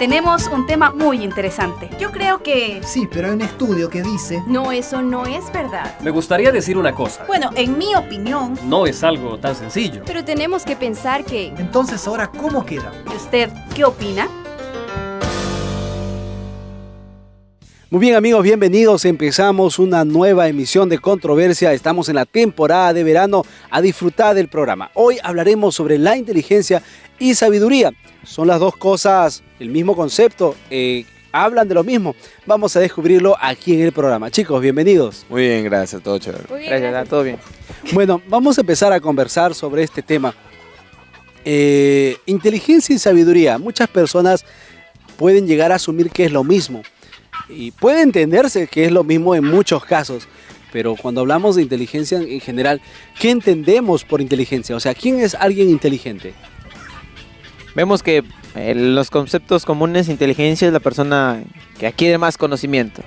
tenemos un tema muy interesante. Yo creo que... Sí, pero hay un estudio que dice... No, eso no es verdad. Me gustaría decir una cosa. Bueno, en mi opinión... No es algo tan sencillo. Pero tenemos que pensar que... Entonces, ahora, ¿cómo queda? ¿Y usted qué opina? Muy bien, amigos, bienvenidos. Empezamos una nueva emisión de Controversia. Estamos en la temporada de verano. A disfrutar del programa. Hoy hablaremos sobre la inteligencia y sabiduría. Son las dos cosas, el mismo concepto, hablan de lo mismo. Vamos a descubrirlo aquí en el programa. Chicos, bienvenidos. Muy bien, gracias, todo chévere. Muy bien, Gracias, todo bien. Bueno, vamos a empezar a conversar sobre este tema. Inteligencia y sabiduría. Muchas personas pueden llegar a asumir que es lo mismo. Y puede entenderse que es lo mismo en muchos casos. Pero cuando hablamos de inteligencia en general, ¿qué entendemos por inteligencia? O sea, ¿quién es alguien inteligente? Vemos que los conceptos comunes, inteligencia es la persona que adquiere más conocimiento.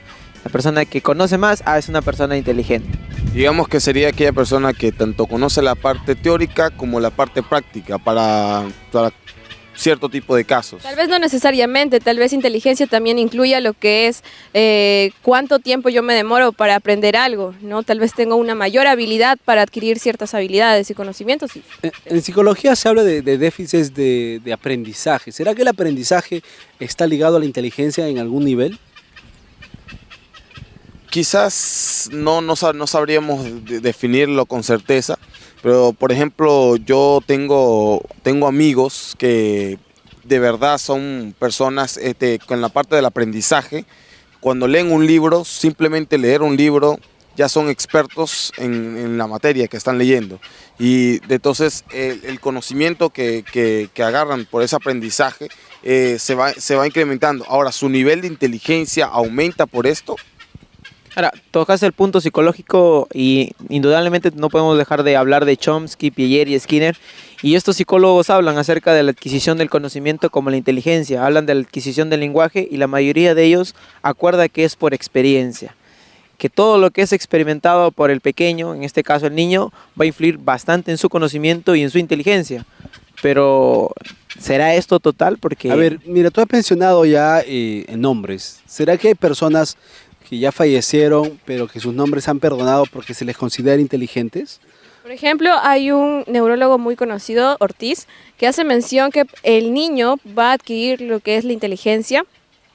La persona que conoce más es una persona inteligente. Digamos que sería aquella persona que tanto conoce la parte teórica como la parte práctica para cierto tipo de casos. Tal vez no necesariamente, tal vez inteligencia también incluya lo que es cuánto tiempo yo me demoro para aprender algo, ¿no? Tal vez tengo una mayor habilidad para adquirir ciertas habilidades y conocimientos. En psicología se habla de déficits de aprendizaje. ¿Será que el aprendizaje está ligado a la inteligencia en algún nivel? Quizás no sabríamos definirlo con certeza, pero por ejemplo yo tengo amigos que de verdad son personas con la parte del aprendizaje. Cuando leen un libro, simplemente leer un libro, ya son expertos en la materia que están leyendo. Y entonces el conocimiento que agarran por ese aprendizaje se va incrementando. Ahora, ¿su nivel de inteligencia aumenta por esto? Ahora, tocaste el punto psicológico y indudablemente no podemos dejar de hablar de Chomsky, Piaget y Skinner. Y estos psicólogos hablan acerca de la adquisición del conocimiento como la inteligencia. Hablan de la adquisición del lenguaje y la mayoría de ellos acuerda que es por experiencia. Que todo lo que es experimentado por el pequeño, en este caso el niño, va a influir bastante en su conocimiento y en su inteligencia. Pero, ¿será esto total? Porque... A ver, mira, tú has mencionado ya nombres. ¿Será que hay personas que ya fallecieron, pero que sus nombres han perdonado porque se les considera inteligentes? Por ejemplo, hay un neurólogo muy conocido, Ortiz, que hace mención que el niño va a adquirir lo que es la inteligencia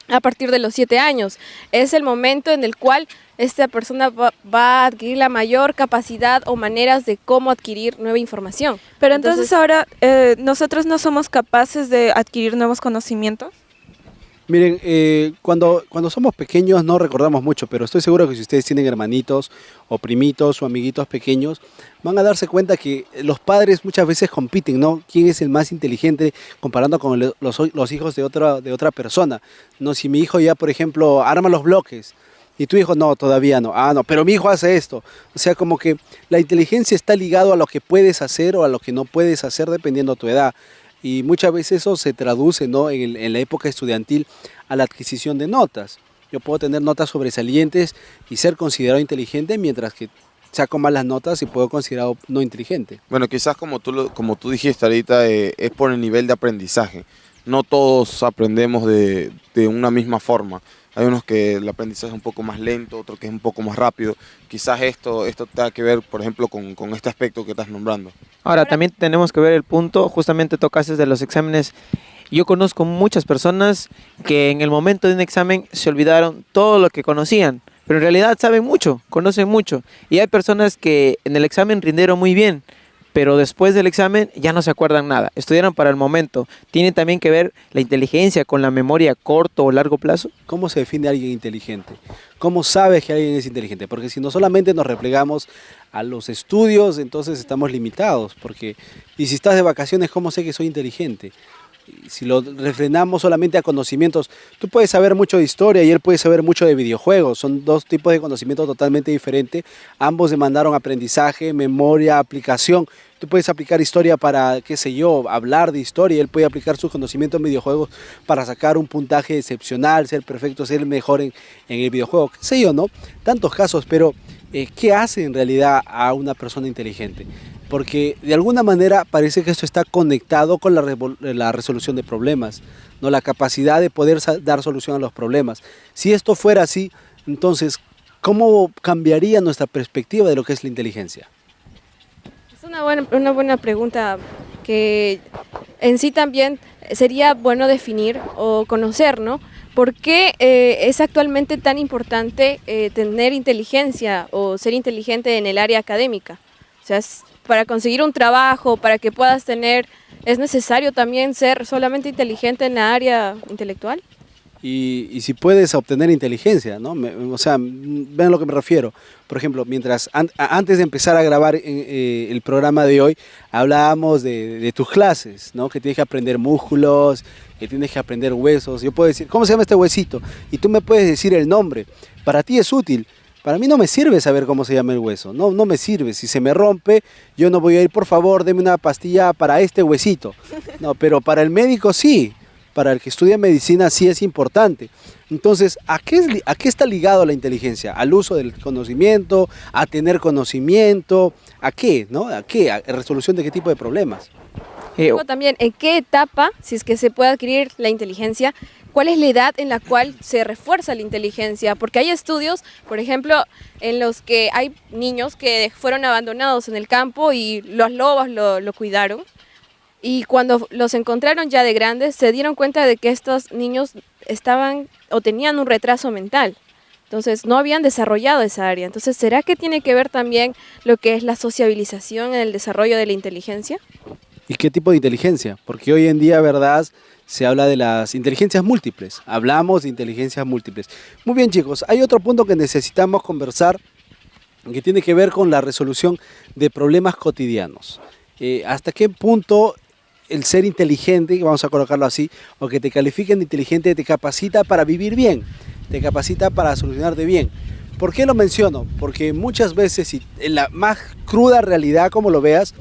a partir de los 7 años. Es el momento en el cual esta persona va a adquirir la mayor capacidad o maneras de cómo adquirir nueva información. Pero entonces ahora, ¿nosotros no somos capaces de adquirir nuevos conocimientos? Miren, cuando somos pequeños no recordamos mucho, pero estoy seguro que si ustedes tienen hermanitos o primitos o amiguitos pequeños, van a darse cuenta que los padres muchas veces compiten, ¿no? ¿Quién es el más inteligente comparando con los hijos de otra persona? No, si mi hijo ya, por ejemplo, arma los bloques y tu hijo no, todavía no. Ah, no, pero mi hijo hace esto. O sea, como que la inteligencia está ligado a lo que puedes hacer o a lo que no puedes hacer dependiendo de tu edad. Y muchas veces eso se traduce, ¿no?, en la época estudiantil a la adquisición de notas. Yo puedo tener notas sobresalientes y ser considerado inteligente, mientras que saco malas notas y puedo considerado no inteligente. Bueno, quizás como tú dijiste ahorita, es por el nivel de aprendizaje. No todos aprendemos de una misma forma. Hay unos que el aprendizaje es un poco más lento, otros que es un poco más rápido. Quizás esto tenga que ver, por ejemplo, con este aspecto que estás nombrando. Ahora, también tenemos que ver el punto, justamente tocaste de los exámenes. Yo conozco muchas personas que en el momento de un examen se olvidaron todo lo que conocían, pero en realidad saben mucho, conocen mucho. Y hay personas que en el examen rindieron muy bien, pero después del examen ya no se acuerdan nada. Estudiaron para el momento. ¿Tiene también que ver la inteligencia con la memoria a corto o largo plazo? ¿Cómo se define a alguien inteligente? ¿Cómo sabes que alguien es inteligente? Porque si no solamente nos replegamos a los estudios, entonces estamos limitados. Y si estás de vacaciones, ¿cómo sé que soy inteligente? Si lo refrenamos solamente a conocimientos, tú puedes saber mucho de historia y él puede saber mucho de videojuegos. Son dos tipos de conocimiento totalmente diferentes. Ambos demandaron aprendizaje, memoria, aplicación. Tú puedes aplicar historia para, qué sé yo, hablar de historia. Él puede aplicar sus conocimientos en videojuegos para sacar un puntaje excepcional, ser perfecto, ser el mejor en el videojuego. Qué sé yo, ¿no? Tantos casos, pero ¿qué hace en realidad a una persona inteligente? Porque de alguna manera parece que esto está conectado con la resolución de problemas, ¿no? La capacidad de poder dar solución a los problemas. Si esto fuera así, entonces, ¿cómo cambiaría nuestra perspectiva de lo que es la inteligencia? Es una buena pregunta que en sí también sería bueno definir o conocer, ¿no? ¿Por qué es actualmente tan importante tener inteligencia o ser inteligente en el área académica? O sea, para conseguir un trabajo, para que puedas tener, ¿es necesario también ser solamente inteligente en la área intelectual? Y si puedes obtener inteligencia, ¿no? O sea, ven a lo que me refiero. Por ejemplo, antes de empezar a grabar el programa de hoy, hablábamos de tus clases, ¿no? Que tienes que aprender músculos, que tienes que aprender huesos. Yo puedo decir, ¿cómo se llama este huesito? Y tú me puedes decir el nombre. Para ti es útil. Para mí no me sirve saber cómo se llama el hueso. No me sirve. Si se me rompe, yo no voy a ir, por favor, deme una pastilla para este huesito. No, pero para el médico sí. Para el que estudia medicina sí es importante. Entonces, ¿a qué está ligado la inteligencia? ¿Al uso del conocimiento? ¿A tener conocimiento? ¿A qué? ¿No? ¿A qué? ¿A resolución de qué tipo de problemas? Luego también, ¿en qué etapa, si es que se puede adquirir la inteligencia, cuál es la edad en la cual se refuerza la inteligencia? Porque hay estudios, por ejemplo, en los que hay niños que fueron abandonados en el campo y los lobos lo cuidaron. Y cuando los encontraron ya de grandes, se dieron cuenta de que estos niños estaban o tenían un retraso mental. Entonces, no habían desarrollado esa área. Entonces, ¿será que tiene que ver también lo que es la sociabilización en el desarrollo de la inteligencia? ¿Y qué tipo de inteligencia? Porque hoy en día, ¿verdad?, se habla de las inteligencias múltiples. Hablamos de inteligencias múltiples. Muy bien, chicos, hay otro punto que necesitamos conversar que tiene que ver con la resolución de problemas cotidianos. ¿Hasta qué punto el ser inteligente, vamos a colocarlo así, o que te califiquen de inteligente, te capacita para vivir bien, te capacita para solucionarte bien? ¿Por qué lo menciono? Porque muchas veces, y en la más cruda realidad como lo veas,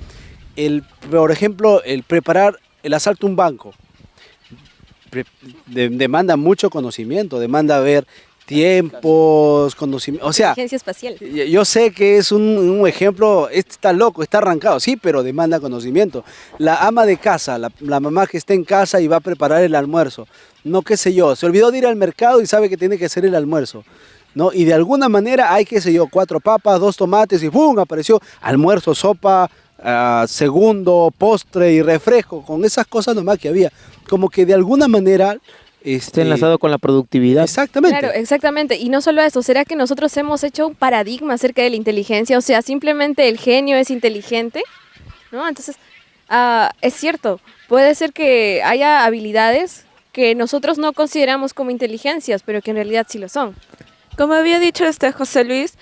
por ejemplo, el preparar el asalto a un banco, demanda mucho conocimiento, demanda ver tiempos, conocimiento, o sea, Inteligencia espacial. yo sé que es un ejemplo, este está loco, está arrancado, sí, pero demanda conocimiento. La ama de casa, la mamá que está en casa y va a preparar el almuerzo, no qué sé yo, se olvidó de ir al mercado y sabe que tiene que hacer el almuerzo, ¿no? Y de alguna manera hay, qué sé yo, 4 papas, 2 tomates y ¡pum!, apareció almuerzo, sopa, segundo, postre y refresco, con esas cosas nomás que había. Como que de alguna manera está enlazado con la productividad. Exactamente. Claro, exactamente. Y no solo eso, ¿será que nosotros hemos hecho un paradigma acerca de la inteligencia? O sea, simplemente el genio es inteligente, ¿no? Entonces, es cierto, puede ser que haya habilidades que nosotros no consideramos como inteligencias, pero que en realidad sí lo son. Como había dicho José Luis,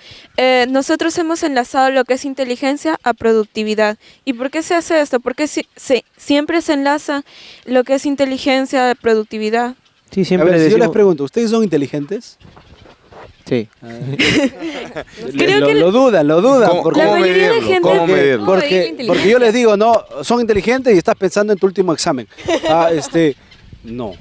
nosotros hemos enlazado lo que es inteligencia a productividad. ¿Y por qué se hace esto? Porque siempre se enlaza lo que es inteligencia a productividad. Sí, siempre a ver, si yo decimos... les pregunto, ¿ustedes son inteligentes? Sí. Creo que lo dudan, porque, La mayoría de gente- ¿Cómo medirlo? porque yo les digo, no, son inteligentes y estás pensando en tu último examen. No.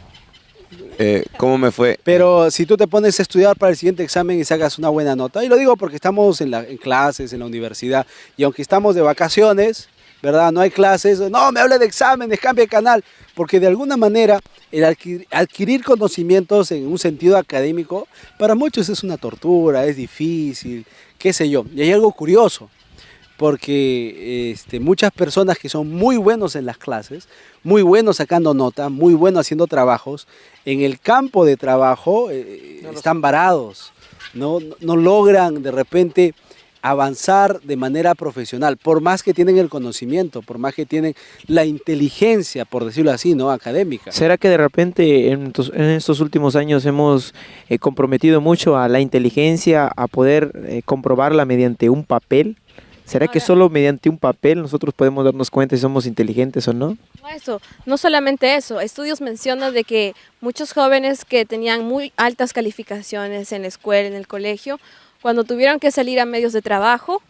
¿Cómo me fue? Pero si tú te pones a estudiar para el siguiente examen y sacas una buena nota, y lo digo porque estamos en clases, en la universidad, y aunque estamos de vacaciones, ¿verdad? No hay clases, no, me hable de exámenes, cambia de canal, porque de alguna manera el adquirir conocimientos en un sentido académico, para muchos es una tortura, es difícil, qué sé yo. Y hay algo curioso, porque muchas personas que son muy buenos en las clases, muy buenos sacando notas, muy buenos haciendo trabajos, en el campo de trabajo están varados, no logran de repente avanzar de manera profesional, por más que tienen el conocimiento, por más que tienen la inteligencia, por decirlo así, ¿no?, académica. ¿Será que de repente en estos últimos años hemos comprometido mucho a la inteligencia, a poder comprobarla mediante un papel? ¿Será que solo mediante un papel nosotros podemos darnos cuenta si somos inteligentes o no? No solamente eso, estudios mencionan de que muchos jóvenes que tenían muy altas calificaciones en la escuela, en el colegio, cuando tuvieron que salir a medios de trabajo,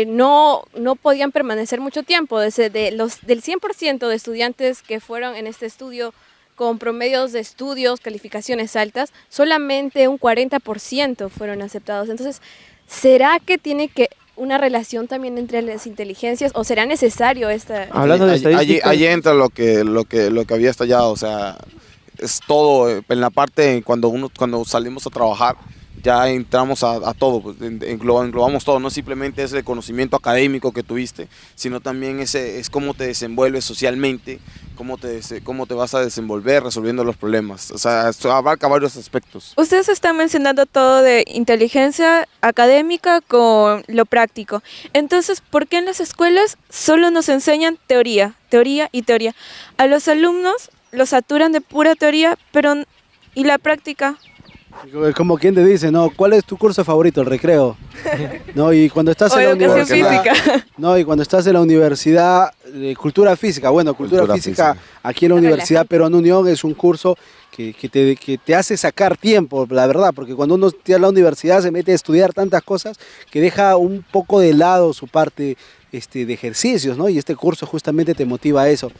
no podían permanecer mucho tiempo. Del 100% de estudiantes que fueron en este estudio con promedios de estudios, calificaciones altas, solamente un 40% fueron aceptados. Entonces, ¿será que tiene que una relación también entre las inteligencias o será necesario esta... Hablando de estadísticas, Allí entra lo que había estallado, o sea, es todo en la parte cuando salimos a trabajar. Ya entramos a todo, pues, englobamos todo, no simplemente es el conocimiento académico que tuviste, sino también es cómo te desenvuelves socialmente, cómo te vas a desenvolver resolviendo los problemas, o sea, esto abarca varios aspectos. Ustedes están mencionando todo de inteligencia académica con lo práctico. Entonces, ¿por qué en las escuelas solo nos enseñan teoría, teoría y teoría? A los alumnos los saturan de pura teoría, pero ¿y la práctica? Como quien te dice, ¿no? ¿Cuál es tu curso favorito? El recreo. ¿No? Y cuando estás O en la educación universidad. física. No, y cuando estás en la universidad, cultura física. Bueno, cultura física aquí en la Universidad Peruana Unión es un curso que te hace sacar tiempo, la verdad, porque cuando uno está en la universidad se mete a estudiar tantas cosas que deja un poco de lado su parte de ejercicios, ¿no? Y este curso justamente te motiva a eso.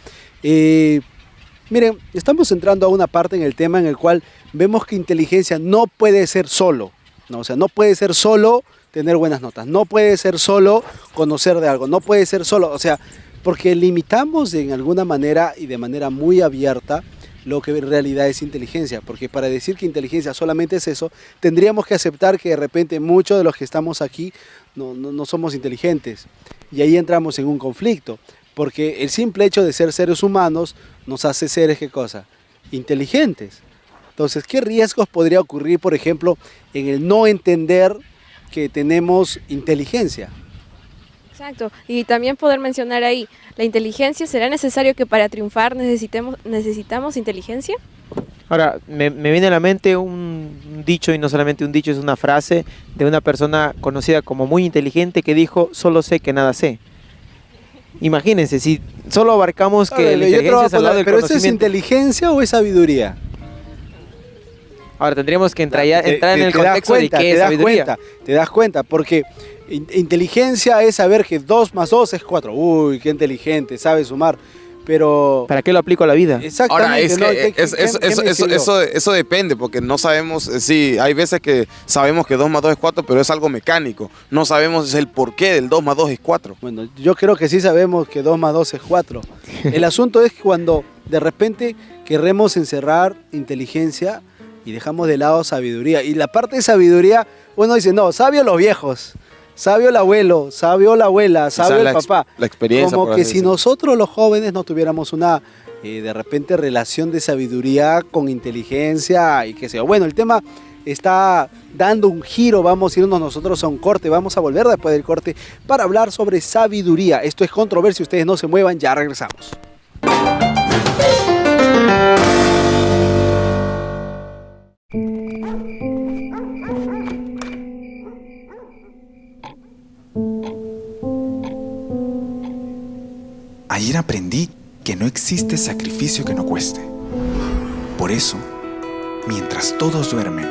Miren, estamos entrando a una parte en el tema en el cual vemos que inteligencia no puede ser solo, ¿no? O sea, no puede ser solo tener buenas notas, no puede ser solo conocer de algo, no puede ser solo, o sea, porque limitamos en alguna manera y de manera muy abierta lo que en realidad es inteligencia, porque para decir que inteligencia solamente es eso, tendríamos que aceptar que de repente muchos de los que estamos aquí no somos inteligentes, y ahí entramos en un conflicto. Porque el simple hecho de ser seres humanos nos hace seres, ¿qué cosa? Inteligentes. Entonces, ¿qué riesgos podría ocurrir, por ejemplo, en el no entender que tenemos inteligencia? Exacto, y también poder mencionar ahí, la inteligencia, ¿será necesario que para triunfar necesitamos inteligencia? ahora me viene a la mente un dicho, y no solamente un dicho, es una frase de una persona conocida como muy inteligente que dijo: solo sé que nada sé. Imagínense, si solo abarcamos que la inteligencia es al lado del ¿pero eso es conocimiento. inteligencia o es sabiduría? Ahora tendríamos que entrar en el das contexto cuenta, de qué es sabiduría. te das cuenta, porque inteligencia es saber que 2 más 2 es 4. Uy, qué inteligente, sabe sumar. Pero... ¿Para qué lo aplico a la vida? Exactamente. Ahora, es ¿no? que eso depende, porque no sabemos, sí, hay veces que sabemos que 2 más 2 es 4, pero es algo mecánico. No sabemos el porqué del 2 más 2 es 4. Bueno, yo creo que sí sabemos que 2 más 2 es 4. El asunto es cuando de repente queremos encerrar inteligencia y dejamos de lado sabiduría. Y la parte de sabiduría, uno dice, no, sabio los viejos, sabio el abuelo, sabio la abuela, sabio el papá. La experiencia. Como por que así si decirlo. nosotros los jóvenes no tuviéramos una, de repente, relación de sabiduría con inteligencia y qué sé yo. Bueno, el tema está dando un giro, vamos a irnos nosotros a un corte, vamos a volver después del corte para hablar sobre sabiduría. Esto es Controversia, ustedes no se muevan, ya regresamos. Ayer aprendí que no existe sacrificio que no cueste. Por eso, mientras todos duermen,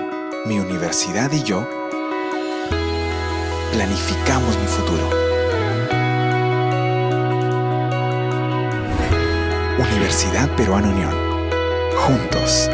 mi universidad y yo planificamos mi futuro. Universidad Peruana Unión. Juntos.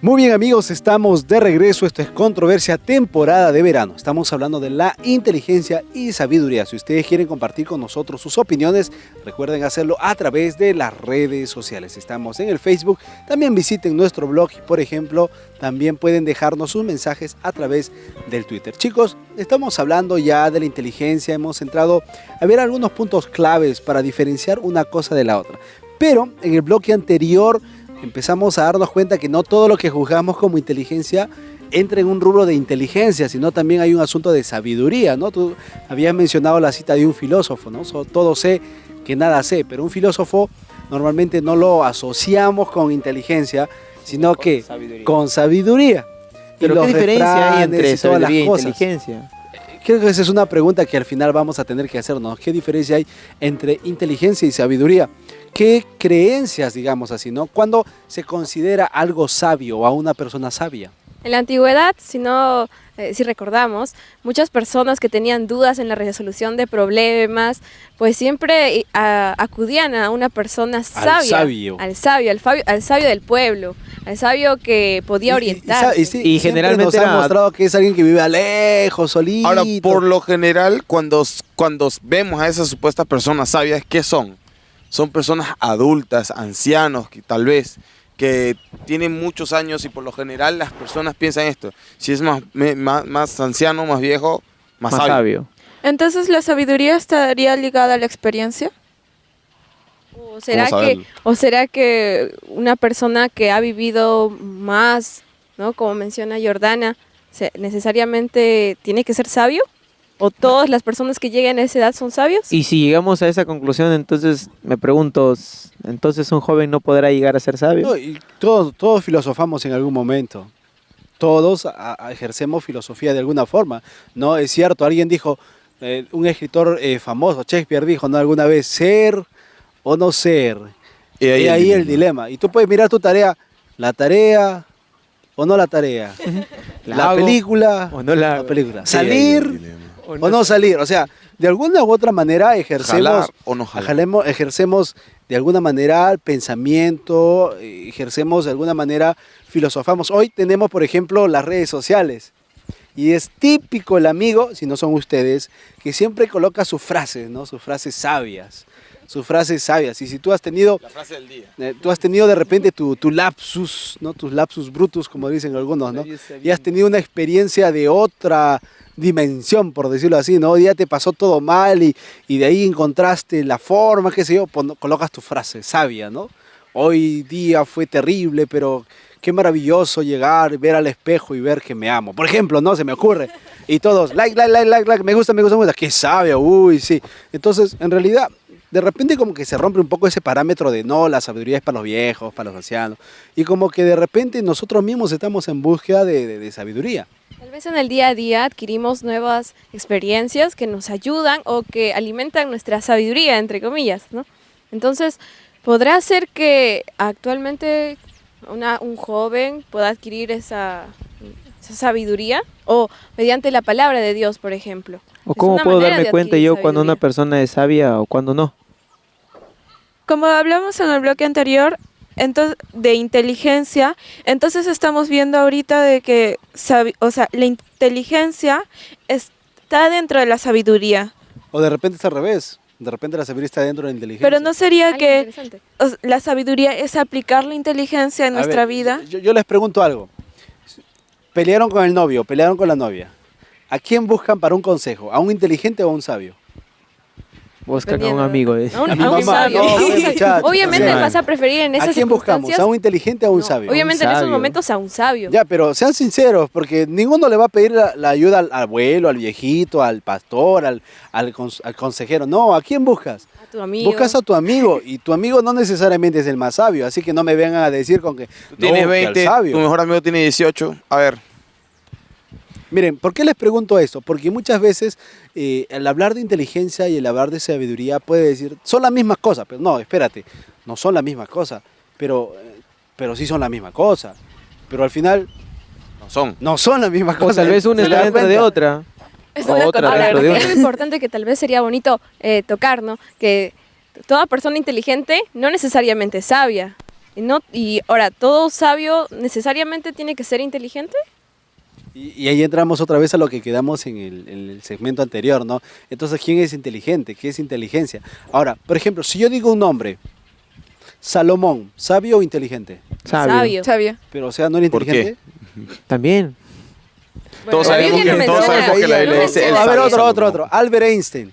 Muy bien amigos, estamos de regreso, esto es Controversia, temporada de verano. Estamos hablando de la inteligencia y sabiduría. Si ustedes quieren compartir con nosotros sus opiniones, recuerden hacerlo a través de las redes sociales. Estamos en el Facebook, también visiten nuestro blog y por ejemplo, también pueden dejarnos sus mensajes a través del Twitter. Chicos, estamos hablando ya de la inteligencia, hemos entrado a ver algunos puntos claves para diferenciar una cosa de la otra. Pero en el bloque anterior empezamos a darnos cuenta que no todo lo que juzgamos como inteligencia entra en un rubro de inteligencia, sino también hay un asunto de sabiduría, ¿no? Tú habías mencionado la cita de un filósofo, ¿no? Todo sé que nada sé, pero un filósofo normalmente no lo asociamos con inteligencia, sino que con sabiduría. ¿Pero qué diferencia hay entre sabiduría e cosas. inteligencia? Creo que esa es una pregunta que al final vamos a tener que hacernos. ¿Qué diferencia hay entre inteligencia y sabiduría? ¿Qué creencias, digamos así, ¿no? ¿Cuándo se considera algo sabio o a una persona sabia? En la antigüedad, si recordamos, muchas personas que tenían dudas en la resolución de problemas, pues siempre acudían a una persona sabia, al sabio del pueblo, al sabio que podía orientar. Y generalmente nos ha mostrado que es alguien que vive lejos, solito. Ahora, por lo general, cuando vemos a esas supuestas personas sabias, ¿qué son? Son personas adultas, ancianos, que tal vez que tienen muchos años, y por lo general las personas piensan esto: si es más anciano, más viejo, más sabio. Entonces, ¿la sabiduría estaría ligada a la experiencia? ¿O será que una persona que ha vivido más, ¿no?, como menciona Jordana, necesariamente tiene que ser sabio? ¿O todas las personas que lleguen a esa edad son sabios? Y si llegamos a esa conclusión, entonces me pregunto, ¿entonces un joven no podrá llegar a ser sabio? No, y todos filosofamos en algún momento. Todos ejercemos filosofía de alguna forma, ¿no? Es cierto, alguien dijo, un escritor famoso, Shakespeare dijo, ¿no?, alguna vez, ser o no ser. Y ahí el dilema. Y tú puedes mirar tu tarea, la tarea o no la tarea. La película o no la película. Salir o no salir. O sea, de alguna u otra manera ejercemos, jalar o no jalar. Ejercemos de alguna manera el pensamiento, ejercemos de alguna manera, filosofamos. Hoy tenemos, por ejemplo, las redes sociales. Y es típico el amigo, si no son ustedes, que siempre coloca sus frases, ¿no? Sus frases sabias. Sus frases sabias. Y si tú has tenido... La frase del día. Tú has tenido de repente tu lapsus, ¿no? Tus lapsus brutus, como dicen algunos, ¿no? Y has tenido una experiencia de otra dimensión, por decirlo así, ¿no? Hoy día te pasó todo mal y de ahí encontraste la forma, qué sé yo, colocas tu frase sabia, ¿no? Hoy día fue terrible, pero qué maravilloso llegar, ver al espejo y ver que me amo. Por ejemplo, ¿no? Se me ocurre. Y todos, like, me gusta, qué sabio, uy, sí. Entonces, en realidad, de repente como que se rompe un poco ese parámetro de no, la sabiduría es para los viejos, para los ancianos. Y como que de repente nosotros mismos estamos en búsqueda de sabiduría. Tal vez en el día a día adquirimos nuevas experiencias que nos ayudan o que alimentan nuestra sabiduría, entre comillas, ¿no? Entonces, ¿podrá ser que actualmente un joven pueda adquirir esa sabiduría? O mediante la palabra de Dios, por ejemplo. ¿O cómo puedo darme cuenta yo cuando una persona es sabia o cuando no? Como hablamos en el bloque anterior, de inteligencia, entonces estamos viendo ahorita de que la inteligencia está dentro de la sabiduría. O de repente está al revés, de repente la sabiduría está dentro de la inteligencia. Pero no sería que la sabiduría es aplicar la inteligencia en nuestra vida. Yo les pregunto algo. Pelearon con el novio, pelearon con la novia. ¿A quién buscan para un consejo? ¿A un inteligente o a un sabio? Buscan a un amigo. A un sabio. Obviamente vas a preferir en esas circunstancias. ¿A quién buscamos? ¿A un inteligente o a un sabio? Obviamente en esos momentos a un sabio. Ya, pero sean sinceros, porque ninguno le va a pedir la ayuda al abuelo, al viejito, al pastor, al consejero. No, ¿a quién buscas? A tu amigo. Buscas a tu amigo, y tu amigo no necesariamente es el más sabio, así que no me vengan a decir con que tú tienes 20, tu mejor amigo tiene 18. A ver. Miren, ¿por qué les pregunto esto? Porque muchas veces el hablar de inteligencia y el hablar de sabiduría puede decir, son las mismas cosas, pero no, espérate, no son las mismas cosas, pero sí son la misma cosa, pero al final no son las mismas cosas. O tal vez una está dentro de otra. Es muy importante que tal vez sería bonito tocar, ¿no? Que toda persona inteligente no necesariamente es sabia. Y ahora, ¿todo sabio necesariamente tiene que ser inteligente? Y ahí entramos otra vez a lo que quedamos en el segmento anterior, ¿no? Entonces, ¿quién es inteligente? ¿Qué es inteligencia? Ahora, por ejemplo, si yo digo un nombre, Salomón, ¿sabio o inteligente? Sabio. Pero, o sea, ¿no era inteligente? ¿Por qué? También. Todos sabemos que la Biblia dice... A ver, otro. Albert Einstein.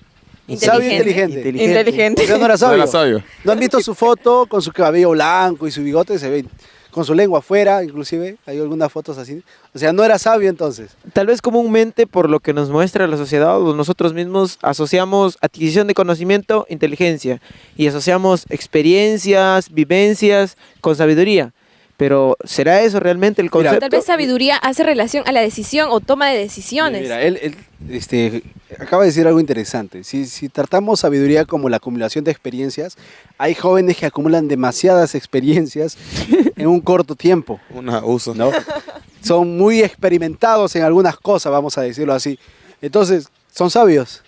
¿Sabio o inteligente? Inteligente. O sea, no era sabio. No era sabio. ¿No han visto su foto con su cabello blanco y su bigote? Se ve con su lengua afuera, inclusive. Hay algunas fotos así. O sea, no era sabio entonces. Tal vez comúnmente, por lo que nos muestra la sociedad o nosotros mismos, asociamos adquisición de conocimiento, inteligencia. Y asociamos experiencias, vivencias con sabiduría. Pero ¿será eso realmente el concepto? Tal vez sabiduría hace relación a la decisión o toma de decisiones. Mira, él acaba de decir algo interesante. Si tratamos sabiduría como la acumulación de experiencias, hay jóvenes que acumulan demasiadas experiencias en un corto tiempo. Una uso. ¿No? son muy experimentados en algunas cosas, vamos a decirlo así. Entonces, son sabios.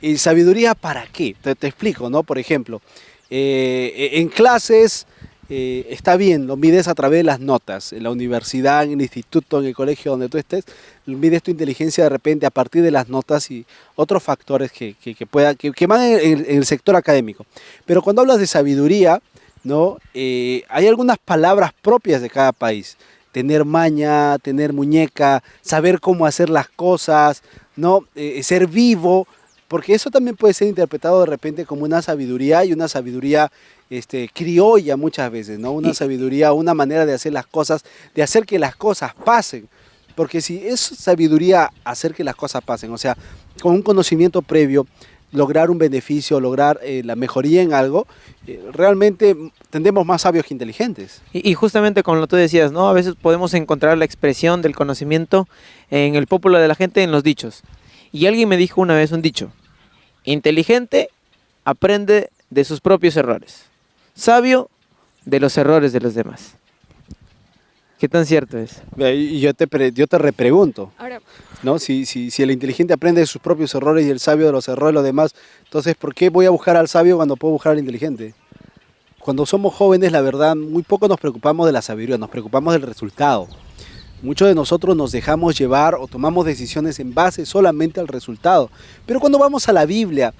¿Y sabiduría para qué? Te explico, ¿no? Por ejemplo, en clases está bien, lo mides a través de las notas. En la universidad, en el instituto, en el colegio donde tú estés, mides tu inteligencia de repente a partir de las notas y otros factores que van en el sector académico. Pero cuando hablas de sabiduría, ¿no? Hay algunas palabras propias de cada país. Tener maña, tener muñeca, saber cómo hacer las cosas, ¿no? Ser vivo, porque eso también puede ser interpretado de repente como una sabiduría y una sabiduría criolla muchas veces, ¿no? Una sabiduría, una manera de hacer las cosas, de hacer que las cosas pasen. Porque si es sabiduría hacer que las cosas pasen, o sea, con un conocimiento previo, lograr un beneficio, lograr la mejoría en algo, realmente tendemos más sabios que inteligentes. Y justamente como tú decías, ¿no? A veces podemos encontrar la expresión del conocimiento en el popular de la gente, en los dichos. Y alguien me dijo una vez un dicho: inteligente aprende de sus propios errores, sabio de los errores de los demás. ¿Qué tan cierto es? Y yo te repregunto, Ahora, ¿no? Si el inteligente aprende de sus propios errores y el sabio de los errores de los demás, entonces ¿por qué voy a buscar al sabio cuando puedo buscar al inteligente? Cuando somos jóvenes, la verdad, muy poco nos preocupamos de la sabiduría, nos preocupamos del resultado. Muchos de nosotros nos dejamos llevar o tomamos decisiones en base solamente al resultado. Pero cuando vamos a la Biblia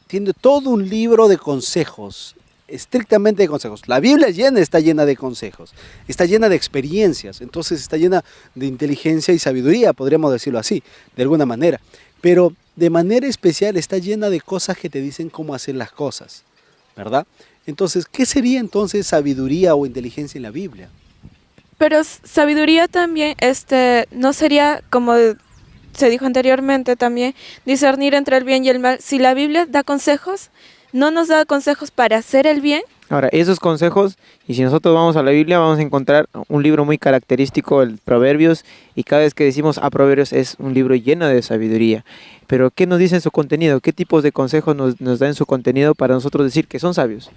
tiene todo un libro de consejos, estrictamente de consejos. La Biblia está llena de consejos, está llena de experiencias, entonces está llena de inteligencia y sabiduría, podríamos decirlo así, de alguna manera. Pero de manera especial está llena de cosas que te dicen cómo hacer las cosas, ¿verdad? Entonces, ¿qué sería entonces sabiduría o inteligencia en la Biblia? Pero sabiduría también, no sería, como se dijo anteriormente también, discernir entre el bien y el mal. Si la Biblia da consejos, no nos da consejos para hacer el bien. Ahora, esos consejos, y si nosotros vamos a la Biblia, vamos a encontrar un libro muy característico, el Proverbios, y cada vez que decimos Proverbios es un libro lleno de sabiduría. Pero, ¿qué nos dice en su contenido? ¿Qué tipos de consejos nos da en su contenido para nosotros decir que son sabios?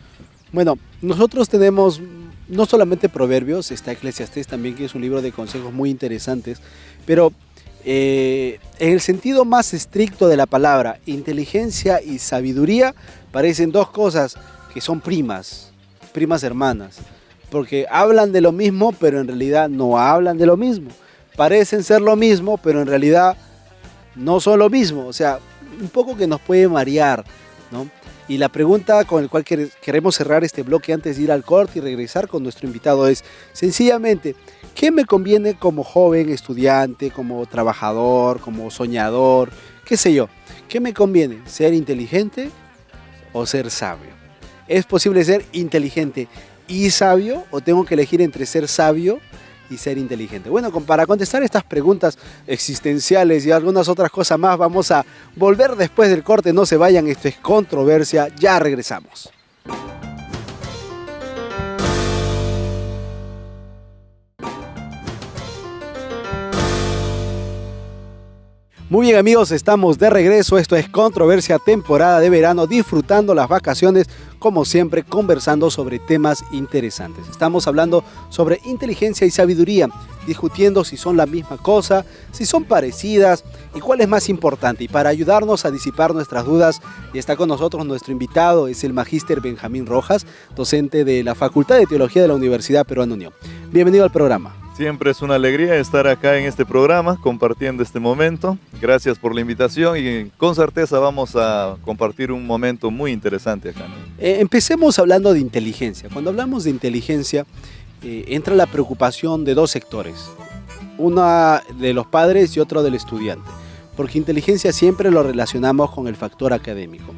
Bueno, nosotros tenemos no solamente Proverbios, está Eclesiastés también, que es un libro de consejos muy interesantes, pero en el sentido más estricto de la palabra, inteligencia y sabiduría parecen dos cosas que son primas hermanas, porque hablan de lo mismo, pero en realidad no hablan de lo mismo. Parecen ser lo mismo, pero en realidad no son lo mismo, o sea, un poco que nos puede marear, ¿no? Y la pregunta con la cual queremos cerrar este bloque antes de ir al corte y regresar con nuestro invitado es, sencillamente, ¿qué me conviene como joven estudiante, como trabajador, como soñador, qué sé yo? ¿Qué me conviene? ¿Ser inteligente o ser sabio? ¿Es posible ser inteligente y sabio o tengo que elegir entre ser sabio y ser inteligente? Bueno, para contestar estas preguntas existenciales y algunas otras cosas más, vamos a volver después del corte. No se vayan, esto es Controversia, ya regresamos. Muy bien amigos, estamos de regreso, esto es Controversia, temporada de verano, disfrutando las vacaciones, como siempre, conversando sobre temas interesantes. Estamos hablando sobre inteligencia y sabiduría, discutiendo si son la misma cosa, si son parecidas y cuál es más importante. Y para ayudarnos a disipar nuestras dudas, está con nosotros nuestro invitado, es el magíster Benjamín Rojas, docente de la Facultad de Teología de la Universidad Peruana Unión. Bienvenido al programa. Siempre es una alegría estar acá en este programa, compartiendo este momento. Gracias por la invitación y con certeza vamos a compartir un momento muy interesante acá, ¿no? Empecemos hablando de inteligencia. Cuando hablamos de inteligencia, entra la preocupación de dos sectores. Una de los padres y otro del estudiante. Porque inteligencia siempre lo relacionamos con el factor académico.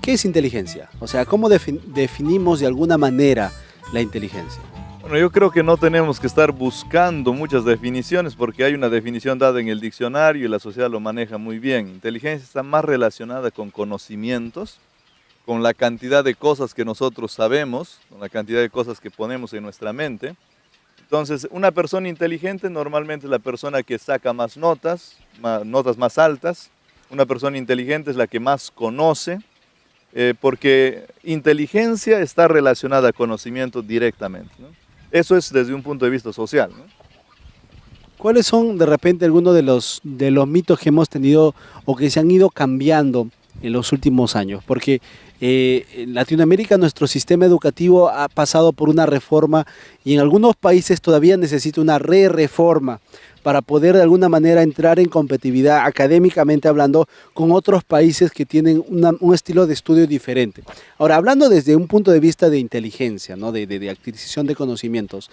¿Qué es inteligencia? O sea, ¿cómo definimos de alguna manera la inteligencia? Bueno, yo creo que no tenemos que estar buscando muchas definiciones porque hay una definición dada en el diccionario y la sociedad lo maneja muy bien. Inteligencia está más relacionada con conocimientos, con la cantidad de cosas que nosotros sabemos, con la cantidad de cosas que ponemos en nuestra mente. Entonces, una persona inteligente normalmente es la persona que saca más notas más altas. Una persona inteligente es la que más conoce, porque inteligencia está relacionada a conocimiento directamente, ¿no? Eso es desde un punto de vista social, ¿no? ¿Cuáles son de repente algunos de los mitos que hemos tenido o que se han ido cambiando en los últimos años? Porque en Latinoamérica nuestro sistema educativo ha pasado por una reforma y en algunos países todavía necesita una reforma para poder de alguna manera entrar en competitividad académicamente hablando con otros países que tienen un estilo de estudio diferente. Ahora, hablando desde un punto de vista de inteligencia, ¿no? de adquisición de conocimientos,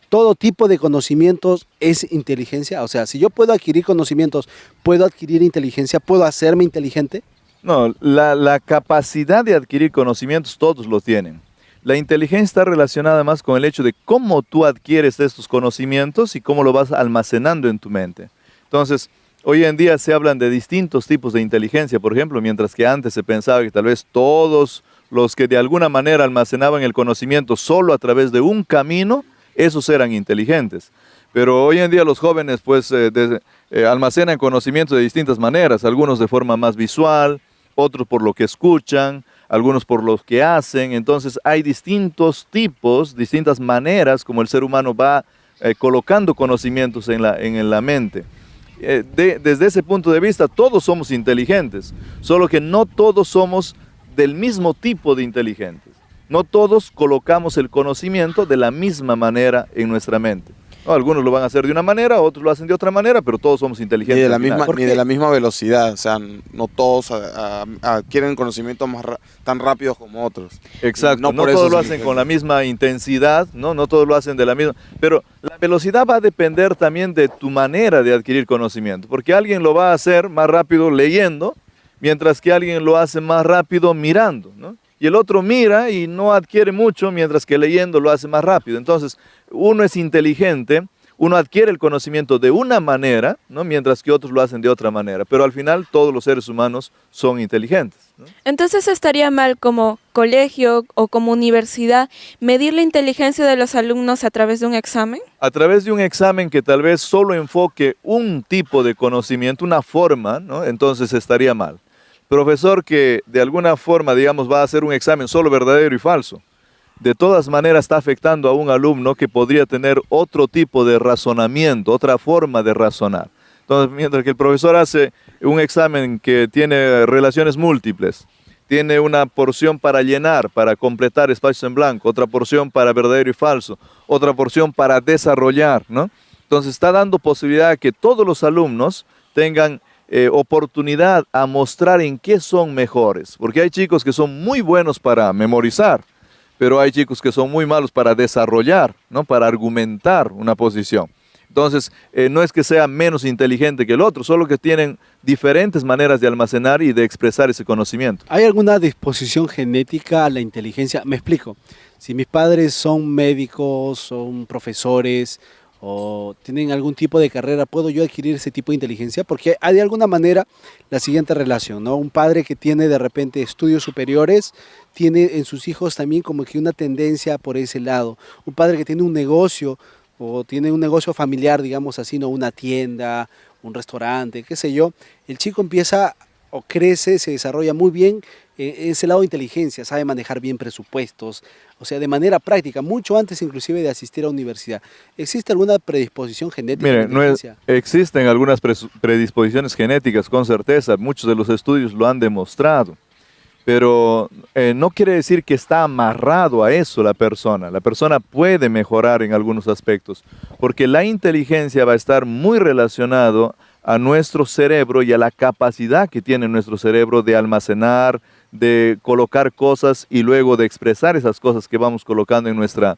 ¿todo tipo de conocimientos es inteligencia? O sea, si yo puedo adquirir conocimientos, ¿puedo adquirir inteligencia? ¿Puedo hacerme inteligente? No, la capacidad de adquirir conocimientos todos lo tienen. La inteligencia está relacionada más con el hecho de cómo tú adquieres estos conocimientos y cómo lo vas almacenando en tu mente. Entonces, hoy en día se hablan de distintos tipos de inteligencia, por ejemplo, mientras que antes se pensaba que tal vez todos los que de alguna manera almacenaban el conocimiento solo a través de un camino, esos eran inteligentes. Pero hoy en día los jóvenes pues almacenan conocimiento de distintas maneras, algunos de forma más visual, otros por lo que escuchan, algunos por lo que hacen. Entonces hay distintos tipos, distintas maneras como el ser humano va colocando conocimientos en la mente. Desde ese punto de vista todos somos inteligentes, solo que no todos somos del mismo tipo de inteligentes. No todos colocamos el conocimiento de la misma manera en nuestra mente. No, algunos lo van a hacer de una manera, otros lo hacen de otra manera, pero todos somos inteligentes. Ni de la misma velocidad, o sea, no todos adquieren conocimiento tan rápidos como otros. Exacto, no todos lo hacen con la misma intensidad, no todos lo hacen de la misma, pero la velocidad va a depender también de tu manera de adquirir conocimiento, porque alguien lo va a hacer más rápido leyendo, mientras que alguien lo hace más rápido mirando, ¿no? Y el otro mira y no adquiere mucho, mientras que leyendo lo hace más rápido. Entonces, uno es inteligente, uno adquiere el conocimiento de una manera, ¿no? Mientras que otros lo hacen de otra manera. Pero al final todos los seres humanos son inteligentes, ¿no? Entonces estaría mal como colegio o como universidad medir la inteligencia de los alumnos a través de un examen. A través de un examen que tal vez solo enfoque un tipo de conocimiento, una forma, ¿no? Entonces estaría mal. Profesor que de alguna forma, digamos, va a hacer un examen solo verdadero y falso, de todas maneras está afectando a un alumno que podría tener otro tipo de razonamiento, otra forma de razonar. Entonces, mientras que el profesor hace un examen que tiene relaciones múltiples, tiene una porción para llenar, para completar espacios en blanco, otra porción para verdadero y falso, otra porción para desarrollar, ¿no? Entonces está dando posibilidad a que todos los alumnos tengan oportunidad a mostrar en qué son mejores, porque hay chicos que son muy buenos para memorizar, pero hay chicos que son muy malos para desarrollar, ¿no? Para argumentar una posición. Entonces, no es que sea menos inteligente que el otro, solo que tienen diferentes maneras de almacenar y de expresar ese conocimiento. ¿Hay alguna disposición genética a la inteligencia? Me explico. Si mis padres son médicos, son profesores o tienen algún tipo de carrera, ¿puedo yo adquirir ese tipo de inteligencia? Porque hay de alguna manera la siguiente relación, ¿no? Un padre que tiene de repente estudios superiores, tiene en sus hijos también como que una tendencia por ese lado. Un padre que tiene un negocio o tiene un negocio familiar, digamos así, ¿no? Una tienda, un restaurante, qué sé yo, el chico empieza o crece, se desarrolla muy bien en ese lado de inteligencia, sabe manejar bien presupuestos, o sea, de manera práctica, mucho antes inclusive de asistir a universidad. ¿Existe alguna predisposición genética? Mire, existen algunas predisposiciones genéticas con certeza, muchos de los estudios lo han demostrado, pero no quiere decir que está amarrado a eso la persona. La persona puede mejorar en algunos aspectos, porque la inteligencia va a estar muy relacionado a nuestro cerebro y a la capacidad que tiene nuestro cerebro de almacenar, de colocar cosas y luego de expresar esas cosas que vamos colocando en nuestra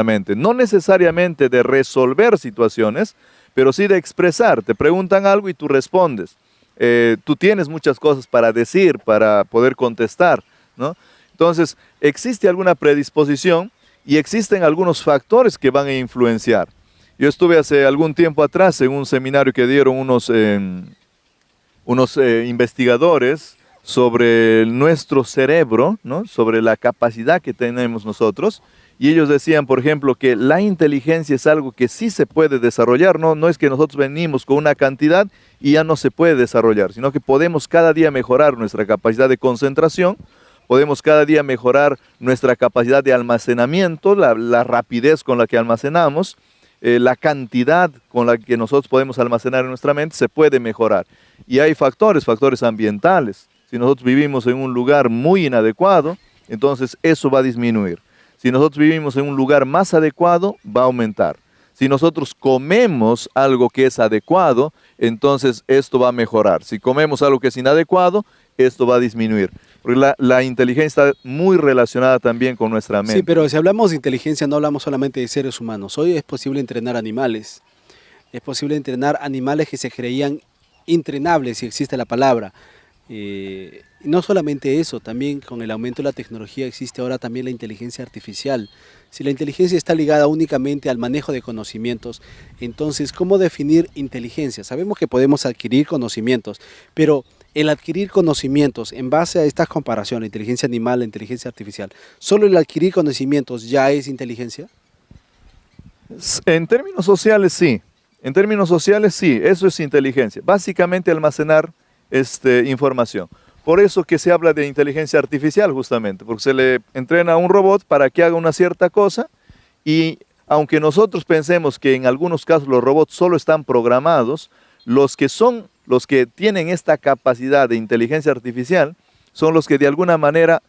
mente. No necesariamente de resolver situaciones, pero sí de expresar. Te preguntan algo y tú respondes. Tú tienes muchas cosas para decir, para poder contestar, ¿no? Entonces, existe alguna predisposición y existen algunos factores que van a influenciar. Yo estuve hace algún tiempo atrás en un seminario que dieron unos investigadores sobre nuestro cerebro, ¿no? Sobre la capacidad que tenemos nosotros, y ellos decían, por ejemplo, que la inteligencia es algo que sí se puede desarrollar, no es que nosotros venimos con una cantidad y ya no se puede desarrollar, sino que podemos cada día mejorar nuestra capacidad de concentración, Podemos cada día mejorar nuestra capacidad de almacenamiento, la rapidez con la que almacenamos, la cantidad con la que nosotros podemos almacenar en nuestra mente se puede mejorar. Y hay factores ambientales. Si nosotros vivimos en un lugar muy inadecuado, entonces eso va a disminuir. Si nosotros vivimos en un lugar más adecuado, va a aumentar. Si nosotros comemos algo que es adecuado, entonces esto va a mejorar. Si comemos algo que es inadecuado, esto va a disminuir. Porque la inteligencia está muy relacionada también con nuestra mente. Sí, pero si hablamos de inteligencia no hablamos solamente de seres humanos. Hoy es posible entrenar animales. Es posible entrenar animales que se creían intrenables, si existe la palabra. No solamente eso, también con el aumento de la tecnología existe ahora también la inteligencia artificial. Si la inteligencia está ligada únicamente al manejo de conocimientos, entonces, ¿cómo definir inteligencia? Sabemos que podemos adquirir conocimientos, pero el adquirir conocimientos en base a estas comparaciones, inteligencia animal, inteligencia artificial, ¿solo el adquirir conocimientos ya es inteligencia? En términos sociales, sí. En términos sociales, sí. Eso es inteligencia. Básicamente almacenar información. Por eso que se habla de inteligencia artificial justamente, porque se le entrena a un robot para que haga una cierta cosa y aunque nosotros pensemos que en algunos casos los robots solo están programados, los que tienen esta capacidad de inteligencia artificial son los que de alguna manera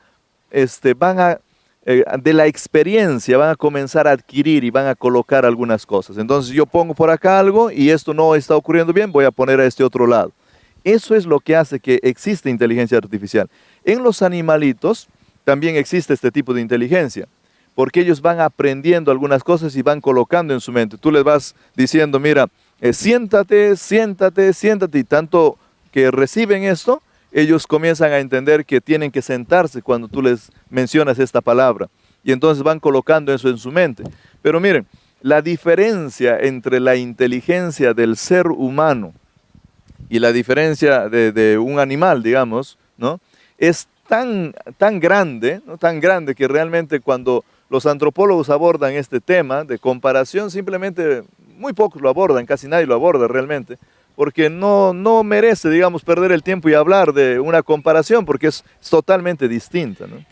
de la experiencia van a comenzar a adquirir y van a colocar algunas cosas. Entonces yo pongo por acá algo y esto no está ocurriendo bien, voy a poner a este otro lado. Eso es lo que hace que existe inteligencia artificial. En los animalitos también existe este tipo de inteligencia, porque ellos van aprendiendo algunas cosas y van colocando en su mente. Tú les vas diciendo, mira, siéntate, siéntate, siéntate, y tanto que reciben esto, ellos comienzan a entender que tienen que sentarse cuando tú les mencionas esta palabra. Y entonces van colocando eso en su mente. Pero miren, la diferencia entre la inteligencia del ser humano y la diferencia de un animal, digamos, ¿no? Es tan grande, ¿no? Tan grande que realmente cuando los antropólogos abordan este tema de comparación, simplemente muy pocos lo abordan, casi nadie lo aborda realmente, porque no merece, digamos, perder el tiempo y hablar de una comparación, porque es totalmente distinta, ¿no?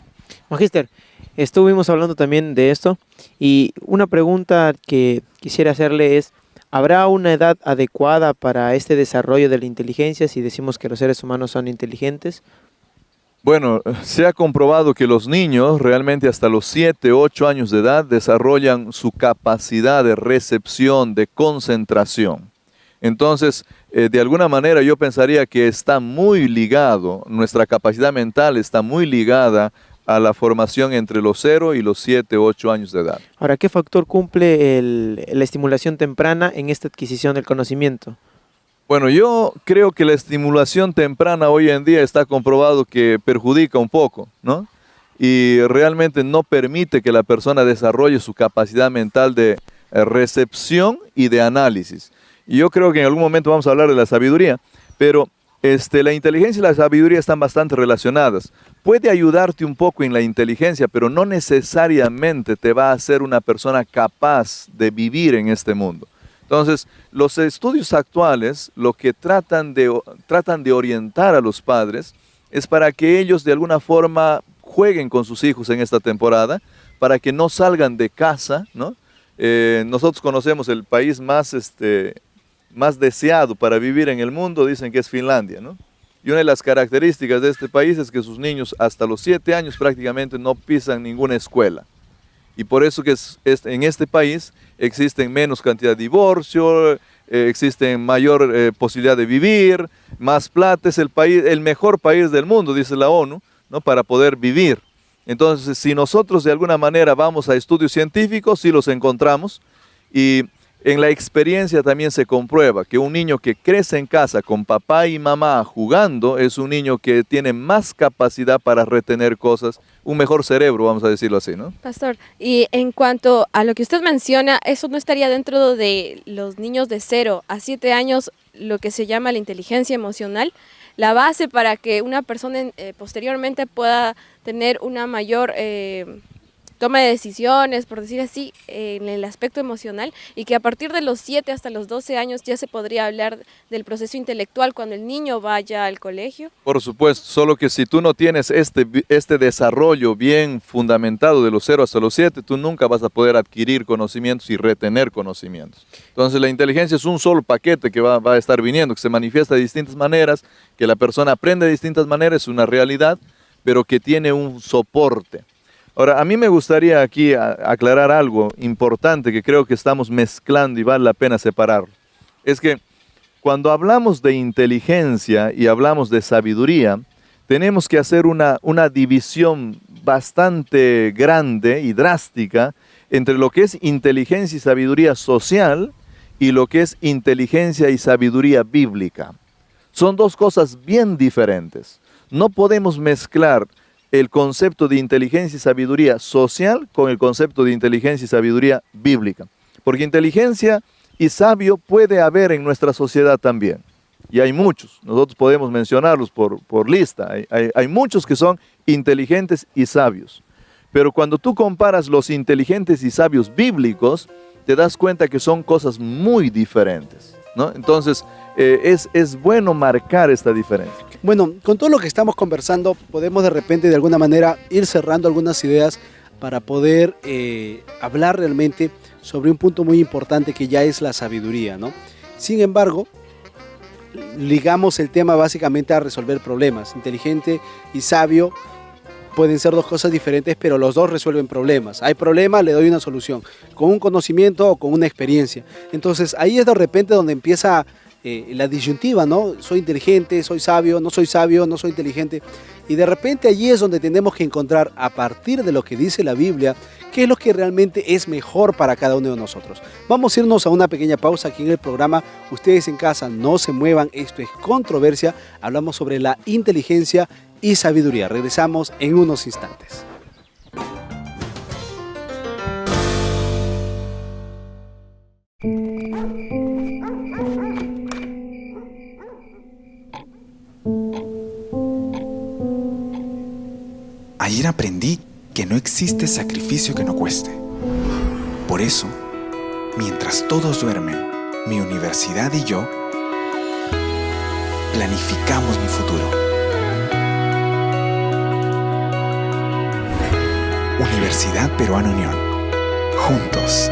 Magíster, estuvimos hablando también de esto, y una pregunta que quisiera hacerle es, ¿habrá una edad adecuada para este desarrollo de la inteligencia si decimos que los seres humanos son inteligentes? Bueno, se ha comprobado que los niños realmente hasta los 7, 8 años de edad desarrollan su capacidad de recepción, de concentración. Entonces, de alguna manera yo pensaría que está muy ligado, nuestra capacidad mental está muy ligada a la formación entre los 0 y los 7, 8 años de edad. Ahora, ¿qué factor cumple la estimulación temprana en esta adquisición del conocimiento? Bueno, yo creo que la estimulación temprana hoy en día está comprobado que perjudica un poco, ¿no? Y realmente no permite que la persona desarrolle su capacidad mental de recepción y de análisis. Y yo creo que en algún momento vamos a hablar de la sabiduría, pero la inteligencia y la sabiduría están bastante relacionadas. Puede ayudarte un poco en la inteligencia, pero no necesariamente te va a hacer una persona capaz de vivir en este mundo. Entonces, los estudios actuales lo que tratan de orientar a los padres es para que ellos de alguna forma jueguen con sus hijos en esta temporada, para que no salgan de casa, ¿no? Nosotros conocemos el país más deseado para vivir en el mundo, dicen que es Finlandia, ¿no? Y una de las características de este país es que sus niños hasta los 7 años prácticamente no pisan ninguna escuela. Y por eso que en este país existen menos cantidad de divorcio, existen mayor posibilidad de vivir, más plata, es el mejor país del mundo, dice la ONU, ¿no? Para poder vivir. Entonces, si nosotros de alguna manera vamos a estudios científicos, sí los encontramos, y en la experiencia también se comprueba que un niño que crece en casa con papá y mamá jugando es un niño que tiene más capacidad para retener cosas, un mejor cerebro, vamos a decirlo así, ¿no? Pastor, y en cuanto a lo que usted menciona, ¿eso no estaría dentro de los niños de 0 a 7 años, lo que se llama la inteligencia emocional? La base para que una persona posteriormente pueda tener una mayor toma de decisiones, por decir así, en el aspecto emocional, y que a partir de los 7 hasta los 12 años ya se podría hablar del proceso intelectual cuando el niño vaya al colegio? Por supuesto, solo que si tú no tienes este desarrollo bien fundamentado de los 0 hasta los 7, tú nunca vas a poder adquirir conocimientos y retener conocimientos. Entonces la inteligencia es un solo paquete que va a estar viniendo, que se manifiesta de distintas maneras, que la persona aprende de distintas maneras, es una realidad, pero que tiene un soporte. Ahora, a mí me gustaría aquí aclarar algo importante que creo que estamos mezclando y vale la pena separarlo. Es que cuando hablamos de inteligencia y hablamos de sabiduría, tenemos que hacer una división bastante grande y drástica entre lo que es inteligencia y sabiduría social y lo que es inteligencia y sabiduría bíblica. Son dos cosas bien diferentes. No podemos mezclar el concepto de inteligencia y sabiduría social con el concepto de inteligencia y sabiduría bíblica. Porque inteligencia y sabio puede haber en nuestra sociedad también. Y hay muchos, nosotros podemos mencionarlos por lista. Hay muchos que son inteligentes y sabios. Pero cuando tú comparas los inteligentes y sabios bíblicos, te das cuenta que son cosas muy diferentes, ¿no? Entonces, es bueno marcar esta diferencia. Bueno, con todo lo que estamos conversando, podemos de repente, de alguna manera, ir cerrando algunas ideas para poder hablar realmente sobre un punto muy importante que ya es la sabiduría, ¿no? Sin embargo, ligamos el tema básicamente a resolver problemas. Inteligente y sabio pueden ser dos cosas diferentes, pero los dos resuelven problemas. Hay problemas, le doy una solución, con un conocimiento o con una experiencia. Entonces ahí es de repente donde empieza la disyuntiva, ¿no? Soy inteligente, soy sabio, no soy inteligente. Y de repente allí es donde tenemos que encontrar, a partir de lo que dice la Biblia, qué es lo que realmente es mejor para cada uno de nosotros. Vamos a irnos a una pequeña pausa aquí en el programa. Ustedes en casa no se muevan, esto es Controversia. Hablamos sobre la inteligencia y sabiduría. Regresamos en unos instantes. Ayer aprendí que no existe sacrificio que no cueste. Por eso, mientras todos duermen, mi universidad y yo planificamos mi futuro. Universidad Peruana Unión. Juntos.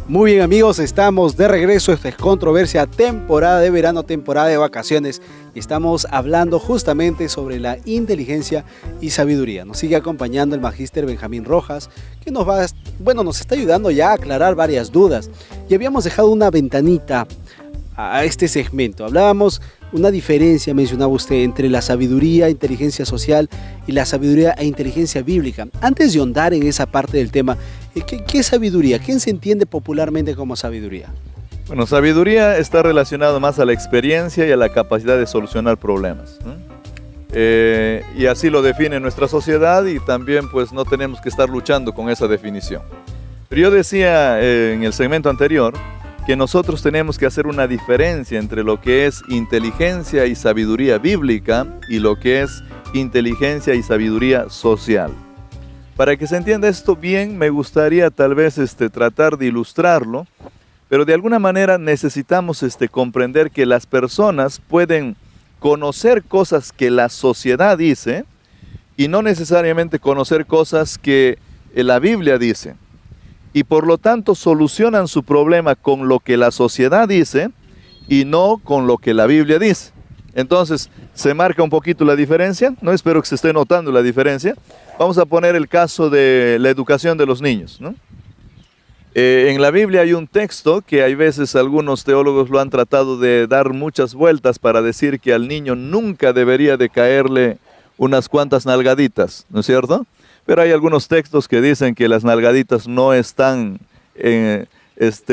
Muy bien amigos, estamos de regreso. Esta es Controversia, temporada de verano, temporada de vacaciones, y estamos hablando justamente sobre la inteligencia y sabiduría. Nos sigue acompañando el magíster Benjamín Rojas, que nos está ayudando ya a aclarar varias dudas. Y habíamos dejado una ventanita a este segmento. Hablábamos una diferencia, mencionaba usted, entre la sabiduría, inteligencia social y la sabiduría e inteligencia bíblica. Antes de ahondar en esa parte del tema, ¿qué es sabiduría? ¿Quién se entiende popularmente como sabiduría? Bueno, sabiduría está relacionado más a la experiencia y a la capacidad de solucionar problemas, ¿no? Y así lo define nuestra sociedad, y también pues no tenemos que estar luchando con esa definición. Pero yo decía en el segmento anterior que nosotros tenemos que hacer una diferencia entre lo que es inteligencia y sabiduría bíblica y lo que es inteligencia y sabiduría social. Para que se entienda esto bien, me gustaría tal vez tratar de ilustrarlo, pero de alguna manera necesitamos comprender que las personas pueden conocer cosas que la sociedad dice y no necesariamente conocer cosas que la Biblia dice. Y por lo tanto solucionan su problema con lo que la sociedad dice y no con lo que la Biblia dice. Entonces, se marca un poquito la diferencia, ¿no? Espero que se esté notando la diferencia. Vamos a poner el caso de la educación de los niños, ¿no? En la Biblia hay un texto que hay veces algunos teólogos lo han tratado de dar muchas vueltas para decir que al niño nunca debería de caerle unas cuantas nalgaditas, ¿no es cierto? Pero hay algunos textos que dicen que las nalgaditas no están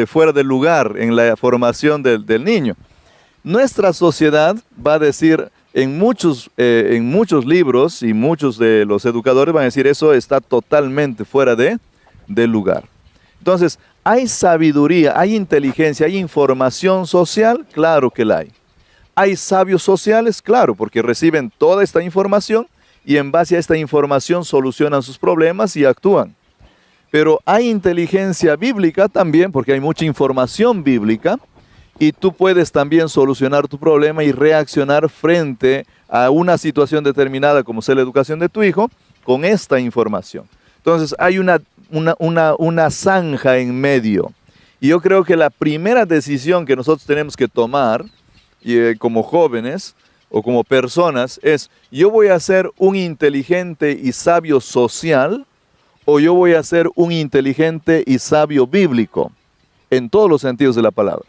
fuera de lugar en la formación del niño. Nuestra sociedad va a decir en muchos libros, y muchos de los educadores van a decir eso está totalmente fuera de del lugar. Entonces, ¿hay sabiduría, hay inteligencia, hay información social? Claro que la hay. ¿Hay sabios sociales? Claro, porque reciben toda esta información y en base a esta información solucionan sus problemas y actúan. Pero hay inteligencia bíblica también, porque hay mucha información bíblica, y tú puedes también solucionar tu problema y reaccionar frente a una situación determinada, como sea la educación de tu hijo, con esta información. Entonces hay una zanja en medio. Y yo creo que la primera decisión que nosotros tenemos que tomar, como jóvenes o como personas, es: ¿yo voy a ser un inteligente y sabio social o yo voy a ser un inteligente y sabio bíblico? En todos los sentidos de la palabra.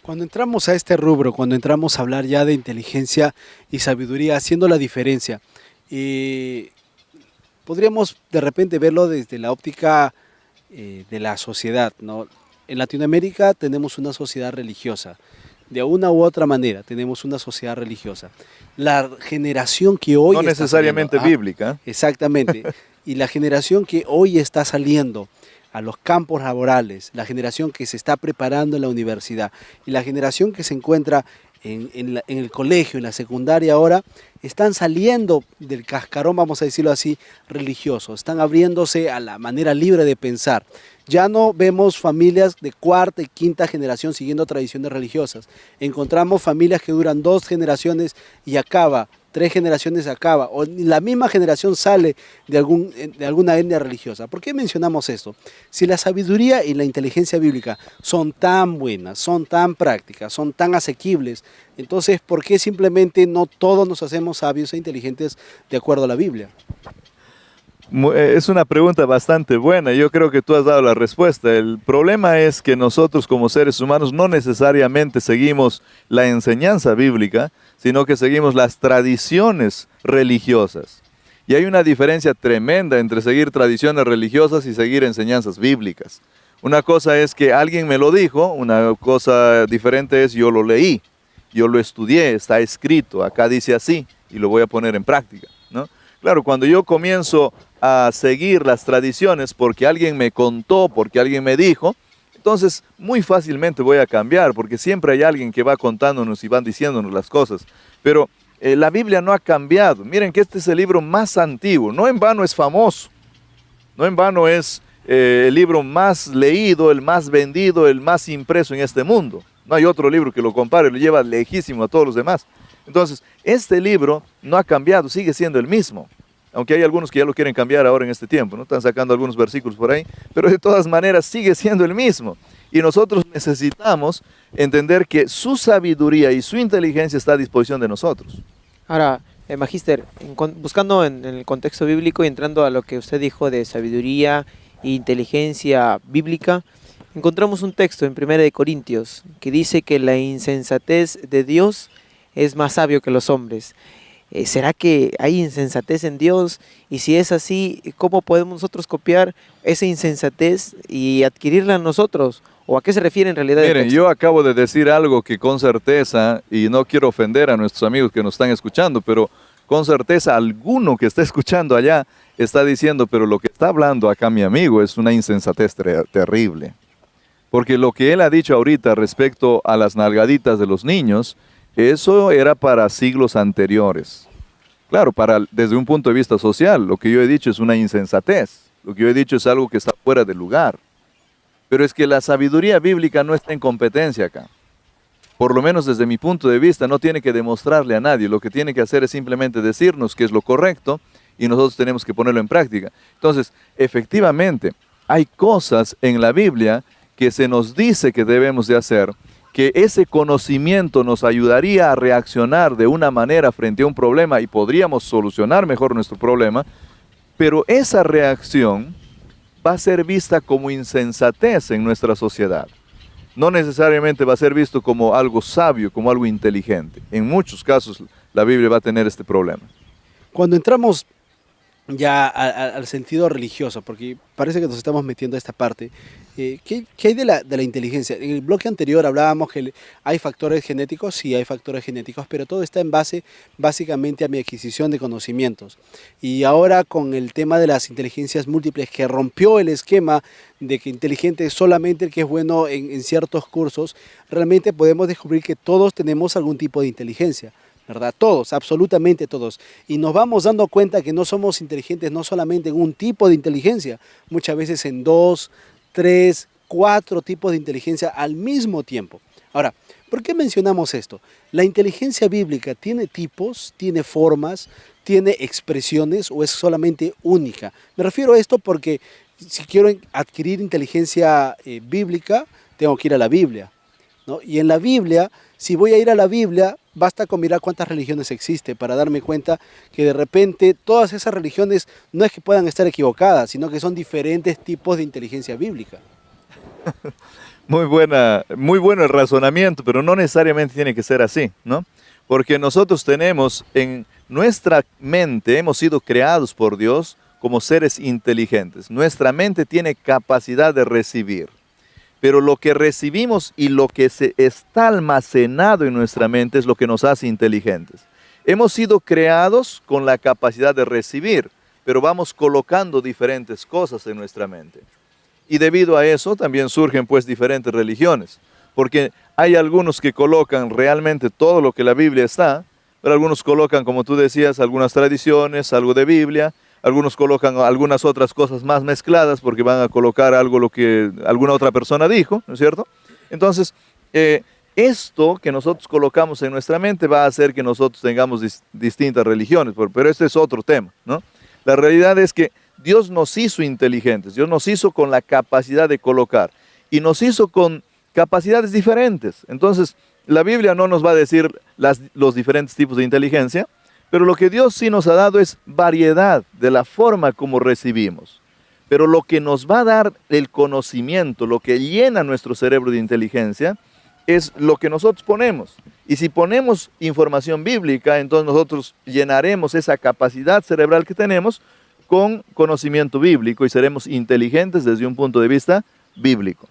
Cuando entramos a este rubro, cuando entramos a hablar ya de inteligencia y sabiduría, haciendo la diferencia, podríamos de repente verlo desde la óptica de la sociedad, ¿no? En Latinoamérica tenemos una sociedad religiosa. De una u otra manera tenemos una sociedad religiosa. La generación que hoy no está necesariamente saliendo, bíblica. Exactamente. Y la generación que hoy está saliendo a los campos laborales, la generación que se está preparando en la universidad y la generación que se encuentra en el colegio, en la secundaria ahora, están saliendo del cascarón, vamos a decirlo así, religioso. Están abriéndose a la manera libre de pensar. Ya no vemos familias de cuarta y quinta generación siguiendo tradiciones religiosas. Encontramos familias que duran 2 generaciones y acaba, 3 generaciones acaba, o la misma generación sale de alguna etnia religiosa. ¿Por qué mencionamos esto? Si la sabiduría y la inteligencia bíblica son tan buenas, son tan prácticas, son tan asequibles, entonces ¿por qué simplemente no todos nos hacemos sabios e inteligentes de acuerdo a la Biblia? Es una pregunta bastante buena. Yo creo que tú has dado la respuesta. El problema es que nosotros como seres humanos no necesariamente seguimos la enseñanza bíblica, sino que seguimos las tradiciones religiosas. Y hay una diferencia tremenda entre seguir tradiciones religiosas y seguir enseñanzas bíblicas. Una cosa es que alguien me lo dijo, una cosa diferente es yo lo leí, yo lo estudié, está escrito, acá dice así y lo voy a poner en práctica, ¿no? Claro, cuando yo comienzo a seguir las tradiciones porque alguien me contó, porque alguien me dijo, entonces muy fácilmente voy a cambiar, porque siempre hay alguien que va contándonos y van diciéndonos las cosas. Pero la Biblia no ha cambiado. Miren que este es el libro más antiguo, no en vano es famoso, no en vano es el libro más leído, el más vendido, el más impreso en este mundo. No hay otro libro que lo compare, lo lleva lejísimo a todos los demás. Entonces, este libro no ha cambiado, sigue siendo el mismo. Aunque hay algunos que ya lo quieren cambiar ahora en este tiempo, ¿no? Están sacando algunos versículos por ahí, pero de todas maneras sigue siendo el mismo. Y nosotros necesitamos entender que su sabiduría y su inteligencia está a disposición de nosotros. Ahora, Magíster, buscando en el contexto bíblico y entrando a lo que usted dijo de sabiduría e inteligencia bíblica, encontramos un texto en 1 Corintios que dice que la insensatez de Dios es más sabio que los hombres. ¿Será que hay insensatez en Dios? Y si es así, ¿cómo podemos nosotros copiar esa insensatez y adquirirla nosotros? ¿O a qué se refiere en realidad? Miren, yo acabo de decir algo que con certeza, y no quiero ofender a nuestros amigos que nos están escuchando, pero con certeza alguno que está escuchando allá está diciendo, pero lo que está hablando acá mi amigo es una insensatez terrible. Porque lo que él ha dicho ahorita respecto a las nalgaditas de los niños, eso era para siglos anteriores. Claro, desde un punto de vista social, lo que yo he dicho es una insensatez. Lo que yo he dicho es algo que está fuera de lugar. Pero es que la sabiduría bíblica no está en competencia acá. Por lo menos desde mi punto de vista, no tiene que demostrarle a nadie. Lo que tiene que hacer es simplemente decirnos qué es lo correcto y nosotros tenemos que ponerlo en práctica. Entonces, efectivamente, hay cosas en la Biblia que se nos dice que debemos de hacer, que ese conocimiento nos ayudaría a reaccionar de una manera frente a un problema y podríamos solucionar mejor nuestro problema, pero esa reacción va a ser vista como insensatez en nuestra sociedad. No necesariamente va a ser visto como algo sabio, como algo inteligente. En muchos casos la Biblia va a tener este problema. Cuando entramos ya al sentido religioso, porque parece que nos estamos metiendo a esta parte. ¿Qué hay de la inteligencia? En el bloque anterior hablábamos que hay factores genéticos, sí hay factores genéticos, pero todo está en base básicamente a mi adquisición de conocimientos. Y ahora con el tema de las inteligencias múltiples, que rompió el esquema de que inteligente es solamente el que es bueno en ciertos cursos, realmente podemos descubrir que todos tenemos algún tipo de inteligencia, ¿verdad? Todos, absolutamente todos. Y nos vamos dando cuenta que no somos inteligentes no solamente en un tipo de inteligencia, muchas veces en 2, 3, 4 tipos de inteligencia al mismo tiempo. Ahora, ¿por qué mencionamos esto? La inteligencia bíblica tiene tipos, tiene formas, tiene expresiones o es solamente única. Me refiero a esto porque si quiero adquirir inteligencia bíblica, tengo que ir a la Biblia, ¿no? Y en la Biblia, si voy a ir a la Biblia, basta con mirar cuántas religiones existen para darme cuenta que de repente todas esas religiones no es que puedan estar equivocadas, sino que son diferentes tipos de inteligencia bíblica. Muy bueno el razonamiento, pero no necesariamente tiene que ser así, ¿no? Porque nosotros tenemos en nuestra mente, hemos sido creados por Dios como seres inteligentes. Nuestra mente tiene capacidad de recibir. Pero lo que recibimos y lo que está almacenado en nuestra mente es lo que nos hace inteligentes. Hemos sido creados con la capacidad de recibir, pero vamos colocando diferentes cosas en nuestra mente. Y debido a eso también surgen pues diferentes religiones, porque hay algunos que colocan realmente todo lo que la Biblia está, pero algunos colocan, como tú decías, algunas tradiciones, algo de Biblia. Algunos colocan algunas otras cosas más mezcladas porque van a colocar algo lo que alguna otra persona dijo, ¿no es cierto? Entonces, esto que nosotros colocamos en nuestra mente va a hacer que nosotros tengamos distintas religiones, pero este es otro tema, ¿no? La realidad es que Dios nos hizo inteligentes, Dios nos hizo con la capacidad de colocar y nos hizo con capacidades diferentes. Entonces, la Biblia no nos va a decir los diferentes tipos de inteligencia, pero lo que Dios sí nos ha dado es variedad de la forma como recibimos. Pero lo que nos va a dar el conocimiento, lo que llena nuestro cerebro de inteligencia, es lo que nosotros ponemos. Y si ponemos información bíblica, entonces nosotros llenaremos esa capacidad cerebral que tenemos con conocimiento bíblico y seremos inteligentes desde un punto de vista bíblico.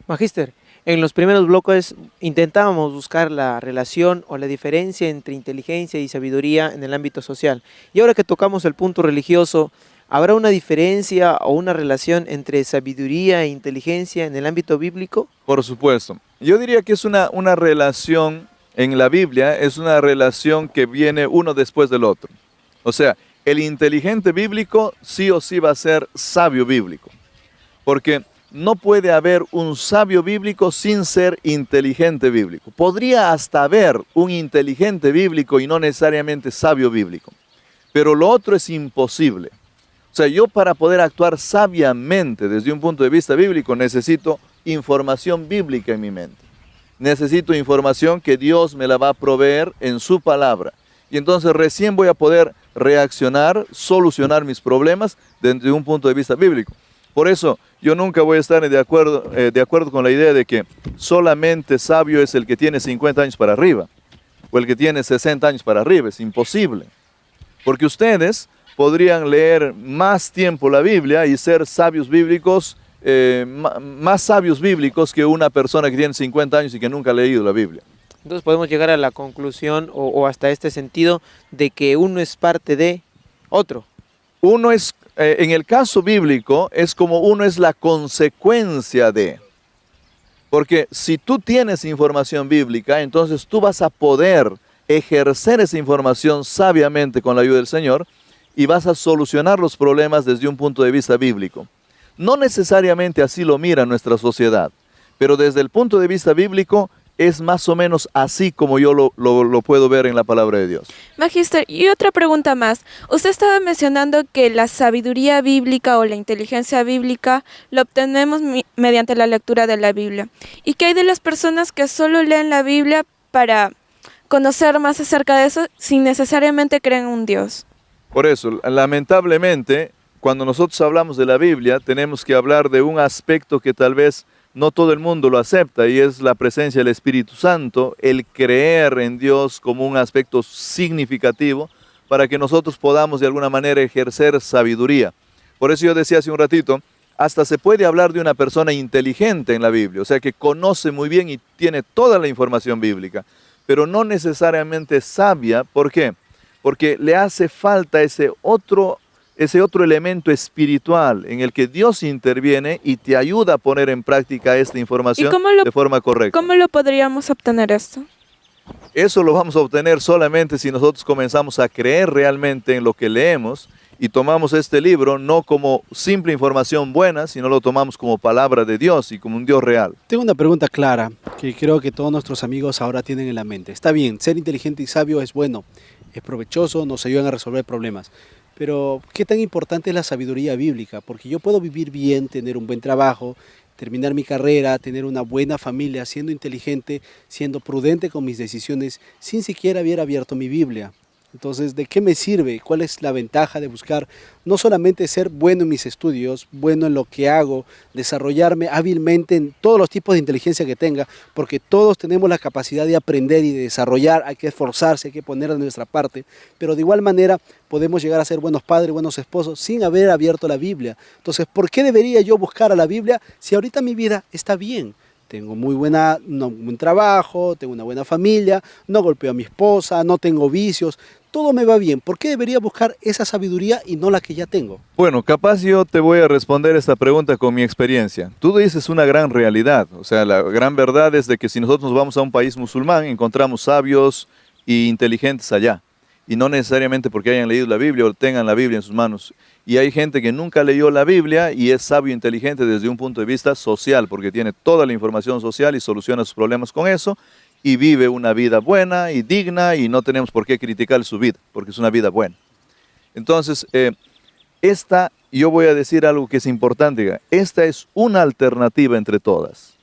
Magíster, en los primeros bloques intentábamos buscar la relación o la diferencia entre inteligencia y sabiduría en el ámbito social. Y ahora que tocamos el punto religioso, ¿habrá una diferencia o una relación entre sabiduría e inteligencia en el ámbito bíblico? Por supuesto. Yo diría que es una relación en la Biblia, es una relación que viene uno después del otro. O sea, el inteligente bíblico sí o sí va a ser sabio bíblico. Porque no puede haber un sabio bíblico sin ser inteligente bíblico. Podría hasta haber un inteligente bíblico y no necesariamente sabio bíblico. Pero lo otro es imposible. O sea, yo para poder actuar sabiamente desde un punto de vista bíblico necesito información bíblica en mi mente. Necesito información que Dios me la va a proveer en su palabra. Y entonces recién voy a poder reaccionar, solucionar mis problemas desde un punto de vista bíblico. Por eso yo nunca voy a estar de acuerdo con la idea de que solamente sabio es el que tiene 50 años para arriba o el que tiene 60 años para arriba. Es imposible. Porque ustedes podrían leer más tiempo la Biblia y ser sabios bíblicos, más sabios bíblicos que una persona que tiene 50 años y que nunca ha leído la Biblia. Entonces podemos llegar a la conclusión o hasta este sentido de que uno es parte de otro. Uno es, en el caso bíblico, es como uno es la consecuencia de. Porque si tú tienes información bíblica, entonces tú vas a poder ejercer esa información sabiamente con la ayuda del Señor y vas a solucionar los problemas desde un punto de vista bíblico. No necesariamente así lo mira nuestra sociedad, pero desde el punto de vista bíblico es más o menos así como yo lo puedo ver en la palabra de Dios. Magíster, y otra pregunta más. Usted estaba mencionando que la sabiduría bíblica o la inteligencia bíblica la obtenemos mediante la lectura de la Biblia. ¿Y qué hay de las personas que solo leen la Biblia para conocer más acerca de eso sin necesariamente creer en un Dios? Por eso, lamentablemente, cuando nosotros hablamos de la Biblia, tenemos que hablar de un aspecto que tal vez no todo el mundo lo acepta, y es la presencia del Espíritu Santo, el creer en Dios como un aspecto significativo, para que nosotros podamos de alguna manera ejercer sabiduría. Por eso yo decía hace un ratito, hasta se puede hablar de una persona inteligente en la Biblia, o sea que conoce muy bien y tiene toda la información bíblica, pero no necesariamente sabia. ¿Por qué? Porque le hace falta ese otro elemento espiritual en el que Dios interviene y te ayuda a poner en práctica esta información de forma correcta. ¿Cómo lo podríamos obtener esto? Eso lo vamos a obtener solamente si nosotros comenzamos a creer realmente en lo que leemos y tomamos este libro no como simple información buena, sino lo tomamos como palabra de Dios y como un Dios real. Tengo una pregunta clara que creo que todos nuestros amigos ahora tienen en la mente. Está bien, ser inteligente y sabio es bueno, es provechoso, nos ayudan a resolver problemas. Pero, ¿qué tan importante es la sabiduría bíblica? Porque yo puedo vivir bien, tener un buen trabajo, terminar mi carrera, tener una buena familia, siendo inteligente, siendo prudente con mis decisiones, sin siquiera haber abierto mi Biblia. Entonces, ¿de qué me sirve? ¿Cuál es la ventaja de buscar no solamente ser bueno en mis estudios, bueno en lo que hago, desarrollarme hábilmente en todos los tipos de inteligencia que tenga? Porque todos tenemos la capacidad de aprender y de desarrollar, hay que esforzarse, hay que poner de nuestra parte, pero de igual manera podemos llegar a ser buenos padres, buenos esposos, sin haber abierto la Biblia. Entonces, ¿por qué debería yo buscar a la Biblia si ahorita mi vida está bien? Tengo un buen trabajo, tengo una buena familia, no golpeo a mi esposa, no tengo vicios, todo me va bien. ¿Por qué debería buscar esa sabiduría y no la que ya tengo? Bueno, capaz yo te voy a responder esta pregunta con mi experiencia. Tú dices una gran realidad, o sea, la gran verdad es de que si nosotros nos vamos a un país musulmán, encontramos sabios e inteligentes allá. Y no necesariamente porque hayan leído la Biblia o tengan la Biblia en sus manos. Y hay gente que nunca leyó la Biblia y es sabio e inteligente desde un punto de vista social, porque tiene toda la información social y soluciona sus problemas con eso, y vive una vida buena y digna, y no tenemos por qué criticar su vida, porque es una vida buena. Entonces, yo voy a decir algo que es importante, esta es una alternativa entre todas,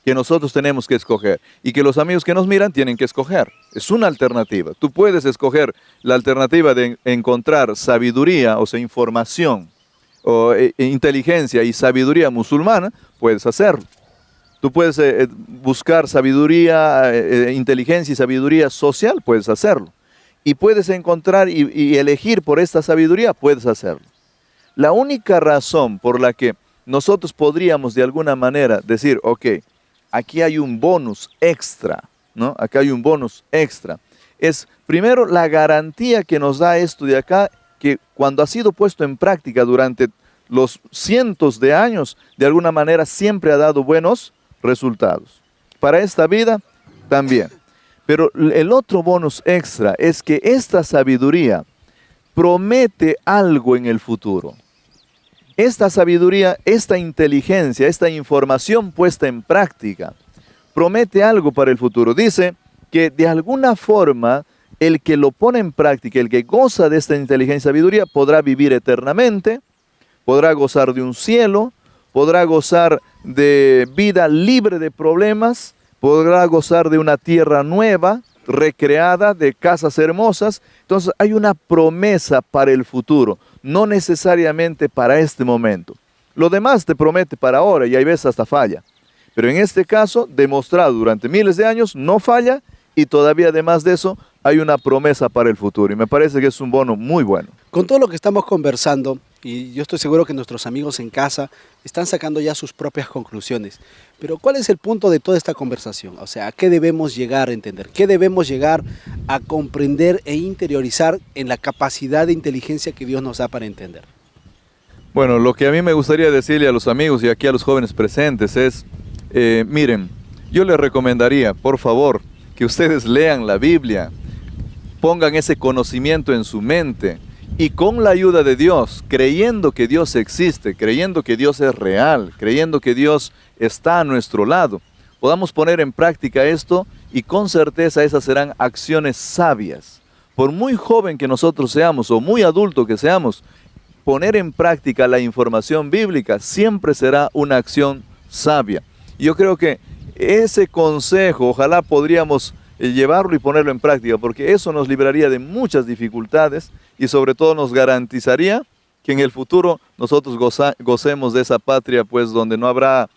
que nosotros tenemos que escoger, y que los amigos que nos miran tienen que escoger. Es una alternativa. Tú puedes escoger la alternativa de encontrar sabiduría, o sea, información, o inteligencia y sabiduría musulmana, puedes hacerlo. Tú puedes buscar sabiduría, inteligencia y sabiduría social, puedes hacerlo. Y puedes encontrar y elegir por esta sabiduría, puedes hacerlo. La única razón por la que nosotros podríamos de alguna manera decir, ok, aquí hay un bonus extra, ¿no? Acá hay un bonus extra. Es primero la garantía que nos da esto de acá, que cuando ha sido puesto en práctica durante los cientos de años, de alguna manera siempre ha dado buenos resultados. Para esta vida también. Pero el otro bonus extra es que esta sabiduría promete algo en el futuro. Esta sabiduría, esta inteligencia, esta información puesta en práctica, promete algo para el futuro. Dice que de alguna forma el que lo pone en práctica, el que goza de esta inteligencia y sabiduría, podrá vivir eternamente, podrá gozar de un cielo, podrá gozar de vida libre de problemas, podrá gozar de una tierra nueva, recreada, de casas hermosas. Entonces hay una promesa para el futuro, no necesariamente para este momento. Lo demás te promete para ahora y hay veces hasta falla. Pero en este caso, demostrado durante miles de años, no falla y todavía además de eso hay una promesa para el futuro. Y me parece que es un bono muy bueno. Con todo lo que estamos conversando, y yo estoy seguro que nuestros amigos en casa están sacando ya sus propias conclusiones. Pero ¿cuál es el punto de toda esta conversación? O sea, ¿a qué debemos llegar a entender? ¿Qué debemos llegar a comprender e interiorizar en la capacidad de inteligencia que Dios nos da para entender? Bueno, lo que a mí me gustaría decirle a los amigos y aquí a los jóvenes presentes es, miren, yo les recomendaría, por favor, que ustedes lean la Biblia, pongan ese conocimiento en su mente y con la ayuda de Dios, creyendo que Dios existe, creyendo que Dios es real, creyendo que Dios está a nuestro lado, podamos poner en práctica esto y con certeza esas serán acciones sabias. Por muy joven que nosotros seamos o muy adulto que seamos, poner en práctica la información bíblica siempre será una acción sabia. Yo creo que ese consejo ojalá podríamos llevarlo y ponerlo en práctica, porque eso nos libraría de muchas dificultades y sobre todo nos garantizaría que en el futuro nosotros gocemos de esa patria, pues donde no habrá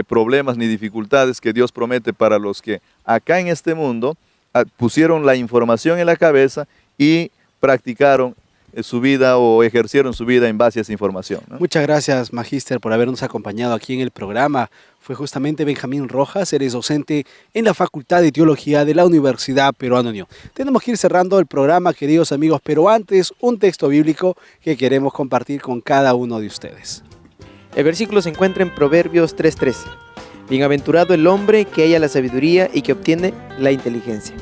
problemas ni dificultades que Dios promete para los que acá en este mundo pusieron la información en la cabeza y practicaron su vida o ejercieron su vida en base a esa información, ¿no? Muchas gracias, Magíster, por habernos acompañado aquí en el programa. Fue justamente Benjamín Rojas, eres docente en la Facultad de Teología de la Universidad Peruana Unión. Tenemos que ir cerrando el programa, queridos amigos, pero antes un texto bíblico que queremos compartir con cada uno de ustedes. El versículo se encuentra en Proverbios 3:13. Bienaventurado el hombre que halla la sabiduría y que obtiene la inteligencia.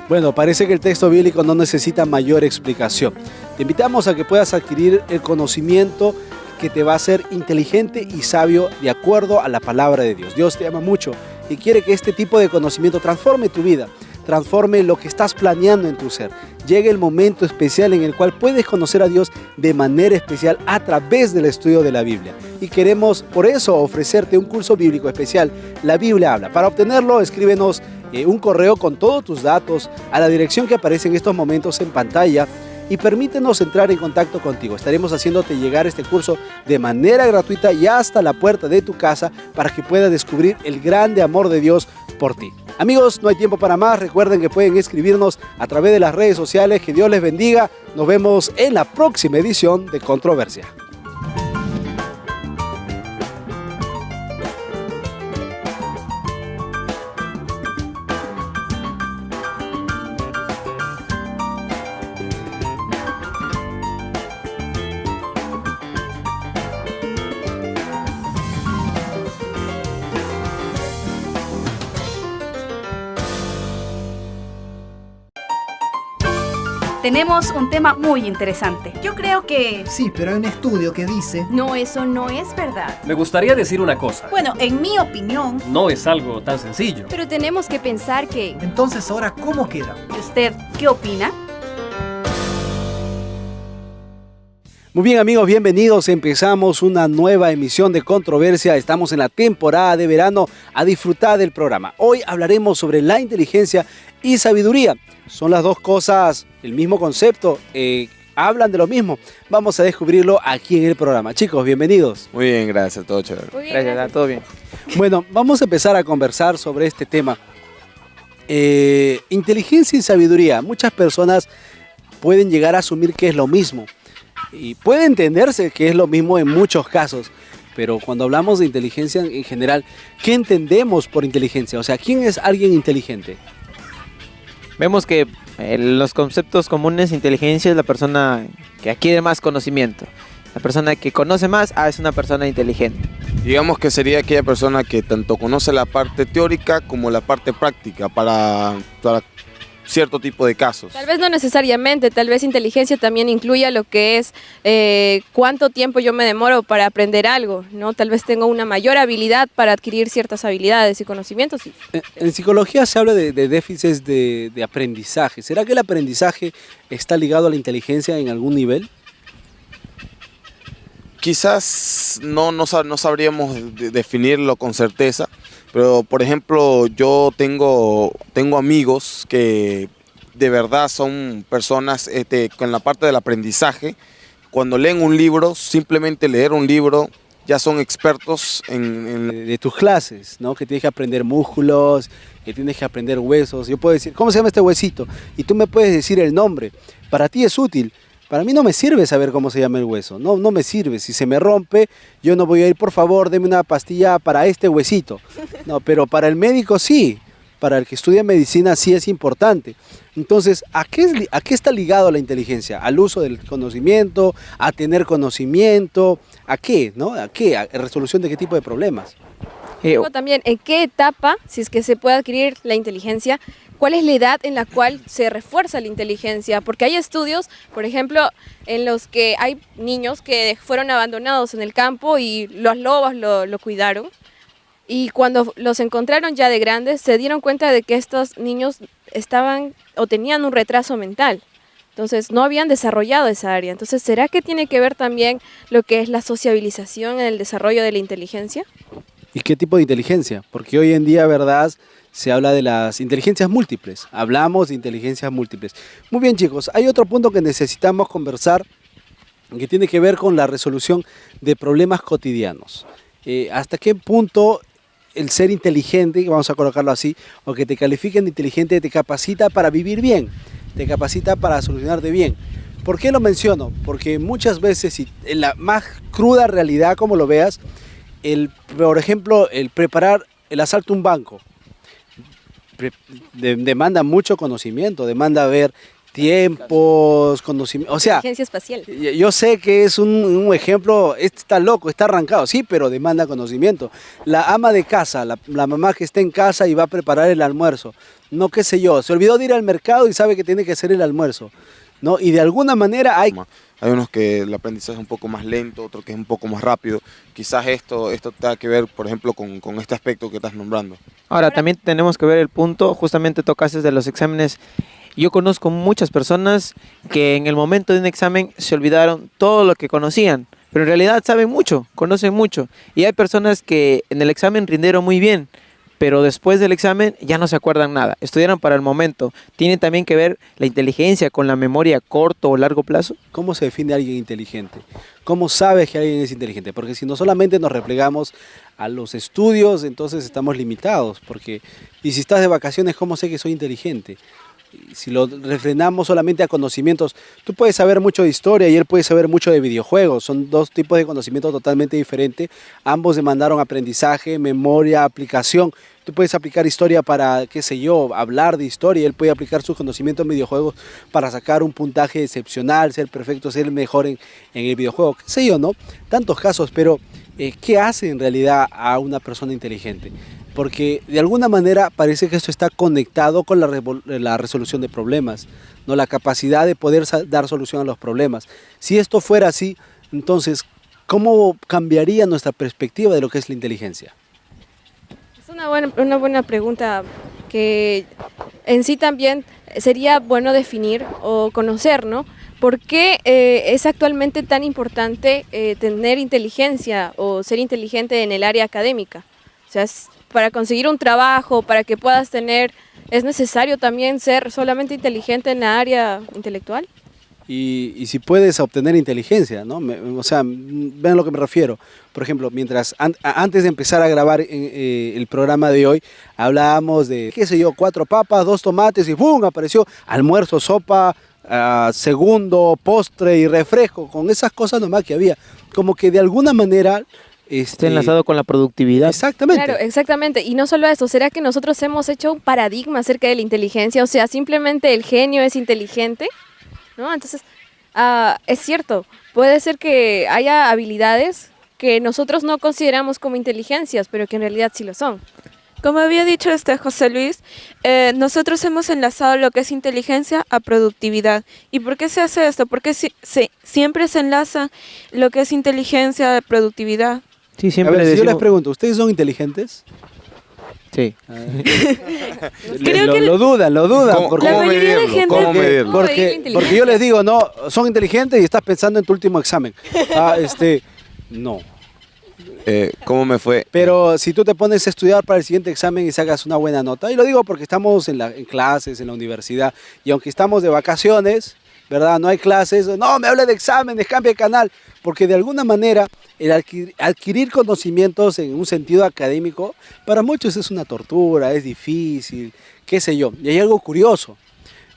Bueno, parece que el texto bíblico no necesita mayor explicación. Te invitamos a que puedas adquirir el conocimiento que te va a hacer inteligente y sabio de acuerdo a la palabra de Dios. Dios te ama mucho y quiere que este tipo de conocimiento transforme tu vida, transforme lo que estás planeando en tu ser. Llegue el momento especial en el cual puedes conocer a Dios de manera especial a través del estudio de la Biblia. Y queremos por eso ofrecerte un curso bíblico especial, La Biblia Habla. Para obtenerlo, escríbenos un correo con todos tus datos a la dirección que aparece en estos momentos en pantalla y permítenos entrar en contacto contigo. Estaremos haciéndote llegar este curso de manera gratuita y hasta la puerta de tu casa para que puedas descubrir el grande amor de Dios por ti. Amigos, no hay tiempo para más. Recuerden que pueden escribirnos a través de las redes sociales. Que Dios les bendiga. Nos vemos en la próxima edición de Controversia. Tenemos un tema muy interesante. Yo creo que... Sí, pero hay un estudio que dice... No, eso no es verdad. Me gustaría decir una cosa. Bueno, en mi opinión... No es algo tan sencillo. Pero tenemos que pensar que... Entonces, ahora, ¿cómo queda? ¿Y usted qué opina? Muy bien, amigos, bienvenidos. Empezamos una nueva emisión de Controversia. Estamos en la temporada de verano. A disfrutar del programa. Hoy hablaremos sobre la inteligencia y sabiduría. Son las dos cosas, el mismo concepto, hablan de lo mismo. Vamos a descubrirlo aquí en el programa. Chicos, bienvenidos. Muy bien, gracias, todo chévere. Muy bien, Gracias, todo bien. Bueno, vamos a empezar a conversar sobre este tema. Inteligencia y sabiduría. Muchas personas pueden llegar a asumir que es lo mismo. Y puede entenderse que es lo mismo en muchos casos. Pero cuando hablamos de inteligencia en general, ¿qué entendemos por inteligencia? O sea, ¿quién es alguien inteligente? Vemos que los conceptos comunes, inteligencia es la persona que adquiere más conocimiento. La persona que conoce más es una persona inteligente. Digamos que sería aquella persona que tanto conoce la parte teórica como la parte práctica para cierto tipo de casos. Tal vez no necesariamente, tal vez inteligencia también incluya lo que es cuánto tiempo yo me demoro para aprender algo, ¿no? Tal vez tengo una mayor habilidad para adquirir ciertas habilidades y conocimientos. En psicología se habla de déficits de aprendizaje. ¿Será que el aprendizaje está ligado a la inteligencia en algún nivel? Quizás no sabríamos definirlo con certeza, pero por ejemplo yo tengo amigos que de verdad son personas con la parte del aprendizaje. Cuando leen un libro, simplemente leer un libro, ya son expertos de tus clases, ¿no? Que tienes que aprender músculos, que tienes que aprender huesos. Yo puedo decir, ¿cómo se llama este huesito? Y tú me puedes decir el nombre. Para ti es útil. Para mí no me sirve saber cómo se llama el hueso, no me sirve. Si se me rompe, yo no voy a ir, por favor, deme una pastilla para este huesito. No, pero para el médico sí, para el que estudia medicina sí es importante. Entonces, ¿a qué está ligado la inteligencia? ¿Al uso del conocimiento? ¿A tener conocimiento? ¿A qué? ¿No? ¿A qué? ¿A resolución de qué tipo de problemas? También, ¿en qué etapa, si es que se puede adquirir la inteligencia, cuál es la edad en la cual se refuerza la inteligencia? Porque hay estudios, por ejemplo, en los que hay niños que fueron abandonados en el campo y los lobos lo cuidaron. Y cuando los encontraron ya de grandes, se dieron cuenta de que estos niños estaban o tenían un retraso mental. Entonces, no habían desarrollado esa área. Entonces, ¿será que tiene que ver también lo que es la sociabilización en el desarrollo de la inteligencia? ¿Y qué tipo de inteligencia? Porque hoy en día, ¿verdad?, se habla de las inteligencias múltiples. Hablamos de inteligencias múltiples. Muy bien, chicos, hay otro punto que necesitamos conversar que tiene que ver con la resolución de problemas cotidianos. ¿Hasta qué punto el ser inteligente, vamos a colocarlo así, o que te califiquen de inteligente, te capacita para vivir bien, te capacita para solucionarte bien? ¿Por qué lo menciono? Porque muchas veces, y en la más cruda realidad como lo veas, por ejemplo, el preparar el asalto a un banco demanda mucho conocimiento, demanda ver tiempos, conocimiento, o sea, Inteligencia espacial. yo sé que es un ejemplo, este está loco, está arrancado, sí, pero demanda conocimiento. La ama de casa, la mamá que está en casa y va a preparar el almuerzo, no qué sé yo, se olvidó de ir al mercado y sabe que tiene que hacer el almuerzo, ¿no? Y de alguna manera hay unos que el aprendizaje es un poco más lento, otro que es un poco más rápido. Quizás esto tenga que ver, por ejemplo, con este aspecto que estás nombrando. Ahora, también tenemos que ver el punto, justamente tocaste de los exámenes. Yo conozco muchas personas que en el momento de un examen se olvidaron todo lo que conocían, pero en realidad saben mucho, conocen mucho. Y hay personas que en el examen rindieron muy bien, pero después del examen ya no se acuerdan nada. Estudiaron para el momento. ¿Tiene también que ver la inteligencia con la memoria a corto o largo plazo? ¿Cómo se define a alguien inteligente? ¿Cómo sabes que alguien es inteligente? Porque si no solamente nos replegamos a los estudios, entonces estamos limitados. Y si estás de vacaciones, ¿cómo sé que soy inteligente? Si lo refrenamos solamente a conocimientos, tú puedes saber mucho de historia y él puede saber mucho de videojuegos, son dos tipos de conocimiento totalmente diferentes, ambos demandaron aprendizaje, memoria, aplicación. Tú puedes aplicar historia para, qué sé yo, hablar de historia, él puede aplicar sus conocimientos en videojuegos para sacar un puntaje excepcional, ser perfecto, ser el mejor en el videojuego, qué sé yo, ¿no? Tantos casos, pero ¿qué hace en realidad a una persona inteligente? Porque de alguna manera parece que esto está conectado con la resolución de problemas, ¿no? La capacidad de poder dar solución a los problemas. Si esto fuera así, entonces, ¿cómo cambiaría nuestra perspectiva de lo que es la inteligencia? Es una buena pregunta que en sí también sería bueno definir o conocer, ¿no? ¿Por qué es actualmente tan importante tener inteligencia o ser inteligente en el área académica? O sea, para conseguir un trabajo, para que puedas ¿es necesario también ser solamente inteligente en la área intelectual? Y si puedes obtener inteligencia, ¿no? O sea, ven a lo que me refiero. Por ejemplo, antes de empezar a grabar el programa de hoy, hablábamos de, qué sé yo, 4 papas, 2 tomates y ¡pum! Apareció almuerzo, sopa, segundo, postre y refresco. Con esas cosas nomás que había. Como que de alguna manera... Está enlazado con la productividad. Exactamente. Claro, exactamente. Y no solo eso, ¿será que nosotros hemos hecho un paradigma acerca de la inteligencia? O sea, simplemente el genio es inteligente, ¿no? Entonces, es cierto, puede ser que haya habilidades que nosotros no consideramos como inteligencias, pero que en realidad sí lo son. Como había dicho José Luis, nosotros hemos enlazado lo que es inteligencia a productividad. ¿Y por qué se hace esto? Porque siempre se enlaza lo que es inteligencia a productividad. Sí, siempre a ver, si decimos... yo les pregunto, ¿ustedes son inteligentes? Sí. Creo que lo dudan. la mayoría de gente... ¿Cómo medirlo? Porque yo les digo, no, son inteligentes y estás pensando en tu último examen. No. ¿Cómo me fue? Pero si tú te pones a estudiar para el siguiente examen y sacas una buena nota, y lo digo porque estamos en clases, en la universidad, y aunque estamos de vacaciones, ¿verdad? No hay clases, no, me hable de exámenes, cambia de canal, porque de alguna manera el adquirir conocimientos en un sentido académico, para muchos es una tortura, es difícil, qué sé yo. Y hay algo curioso,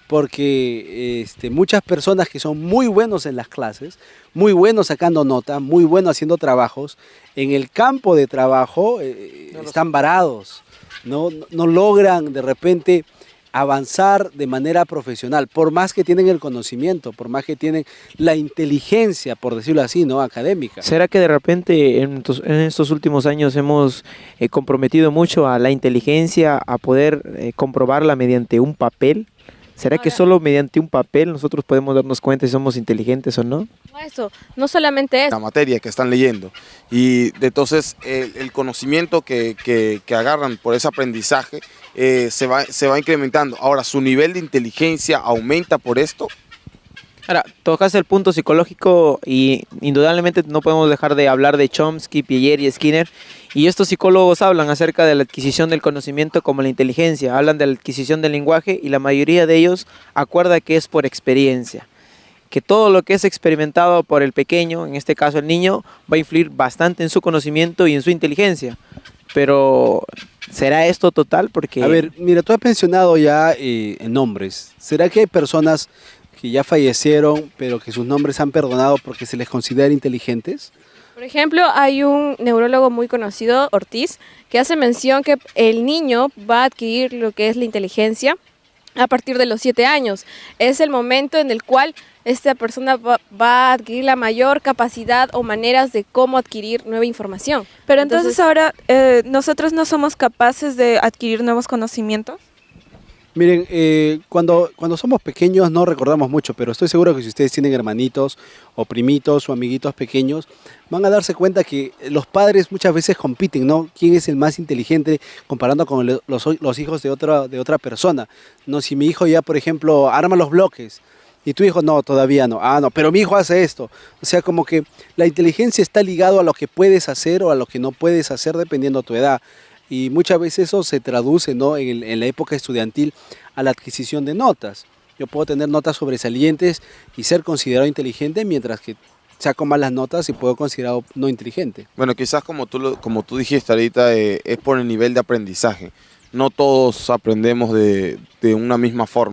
porque muchas personas que son muy buenos en las clases, muy buenos sacando notas, muy buenos haciendo trabajos, en el campo de trabajo están varados, no logran de repente avanzar de manera profesional, por más que tienen el conocimiento, por más que tienen la inteligencia, por decirlo así, ¿no? Académica. ¿Será que de repente en estos últimos años hemos comprometido mucho a la inteligencia, a poder comprobarla mediante un papel? ¿Será que solo mediante un papel nosotros podemos darnos cuenta si somos inteligentes o no? No, eso, no solamente eso. La materia que están leyendo. Y entonces el conocimiento que agarran por ese aprendizaje se va incrementando. Ahora, ¿su nivel de inteligencia aumenta por esto? Ahora, tocaste el punto psicológico y indudablemente no podemos dejar de hablar de Chomsky, Piaget y Skinner. Y estos psicólogos hablan acerca de la adquisición del conocimiento como la inteligencia. Hablan de la adquisición del lenguaje y la mayoría de ellos acuerda que es por experiencia. Que todo lo que es experimentado por el pequeño, en este caso el niño, va a influir bastante en su conocimiento y en su inteligencia. Pero, ¿será esto total? Porque... A ver, mira, tú has mencionado ya nombres. ¿Será que hay personas que ya fallecieron, pero que sus nombres han perdonado porque se les considera inteligentes? Por ejemplo, hay un neurólogo muy conocido, Ortiz, que hace mención que el niño va a adquirir lo que es la inteligencia a partir de los 7 años. Es el momento en el cual esta persona va a adquirir la mayor capacidad o maneras de cómo adquirir nueva información. Pero entonces ahora nosotros no somos capaces de adquirir nuevos conocimientos. Miren, cuando somos pequeños no recordamos mucho, pero estoy seguro que si ustedes tienen hermanitos o primitos o amiguitos pequeños, van a darse cuenta que los padres muchas veces compiten, ¿no? ¿Quién es el más inteligente comparando con los hijos de otra persona? No, si mi hijo ya, por ejemplo, arma los bloques y tu hijo no, todavía no. Ah, no, pero mi hijo hace esto. O sea, como que la inteligencia está ligado a lo que puedes hacer o a lo que no puedes hacer dependiendo de tu edad. Y muchas veces eso se traduce, ¿no?, en la época estudiantil a la adquisición de notas. Yo puedo tener notas sobresalientes y ser considerado inteligente, mientras que saco malas notas y puedo considerado no inteligente. Bueno, quizás como tú dijiste ahorita, es por el nivel de aprendizaje. No todos aprendemos de una misma forma.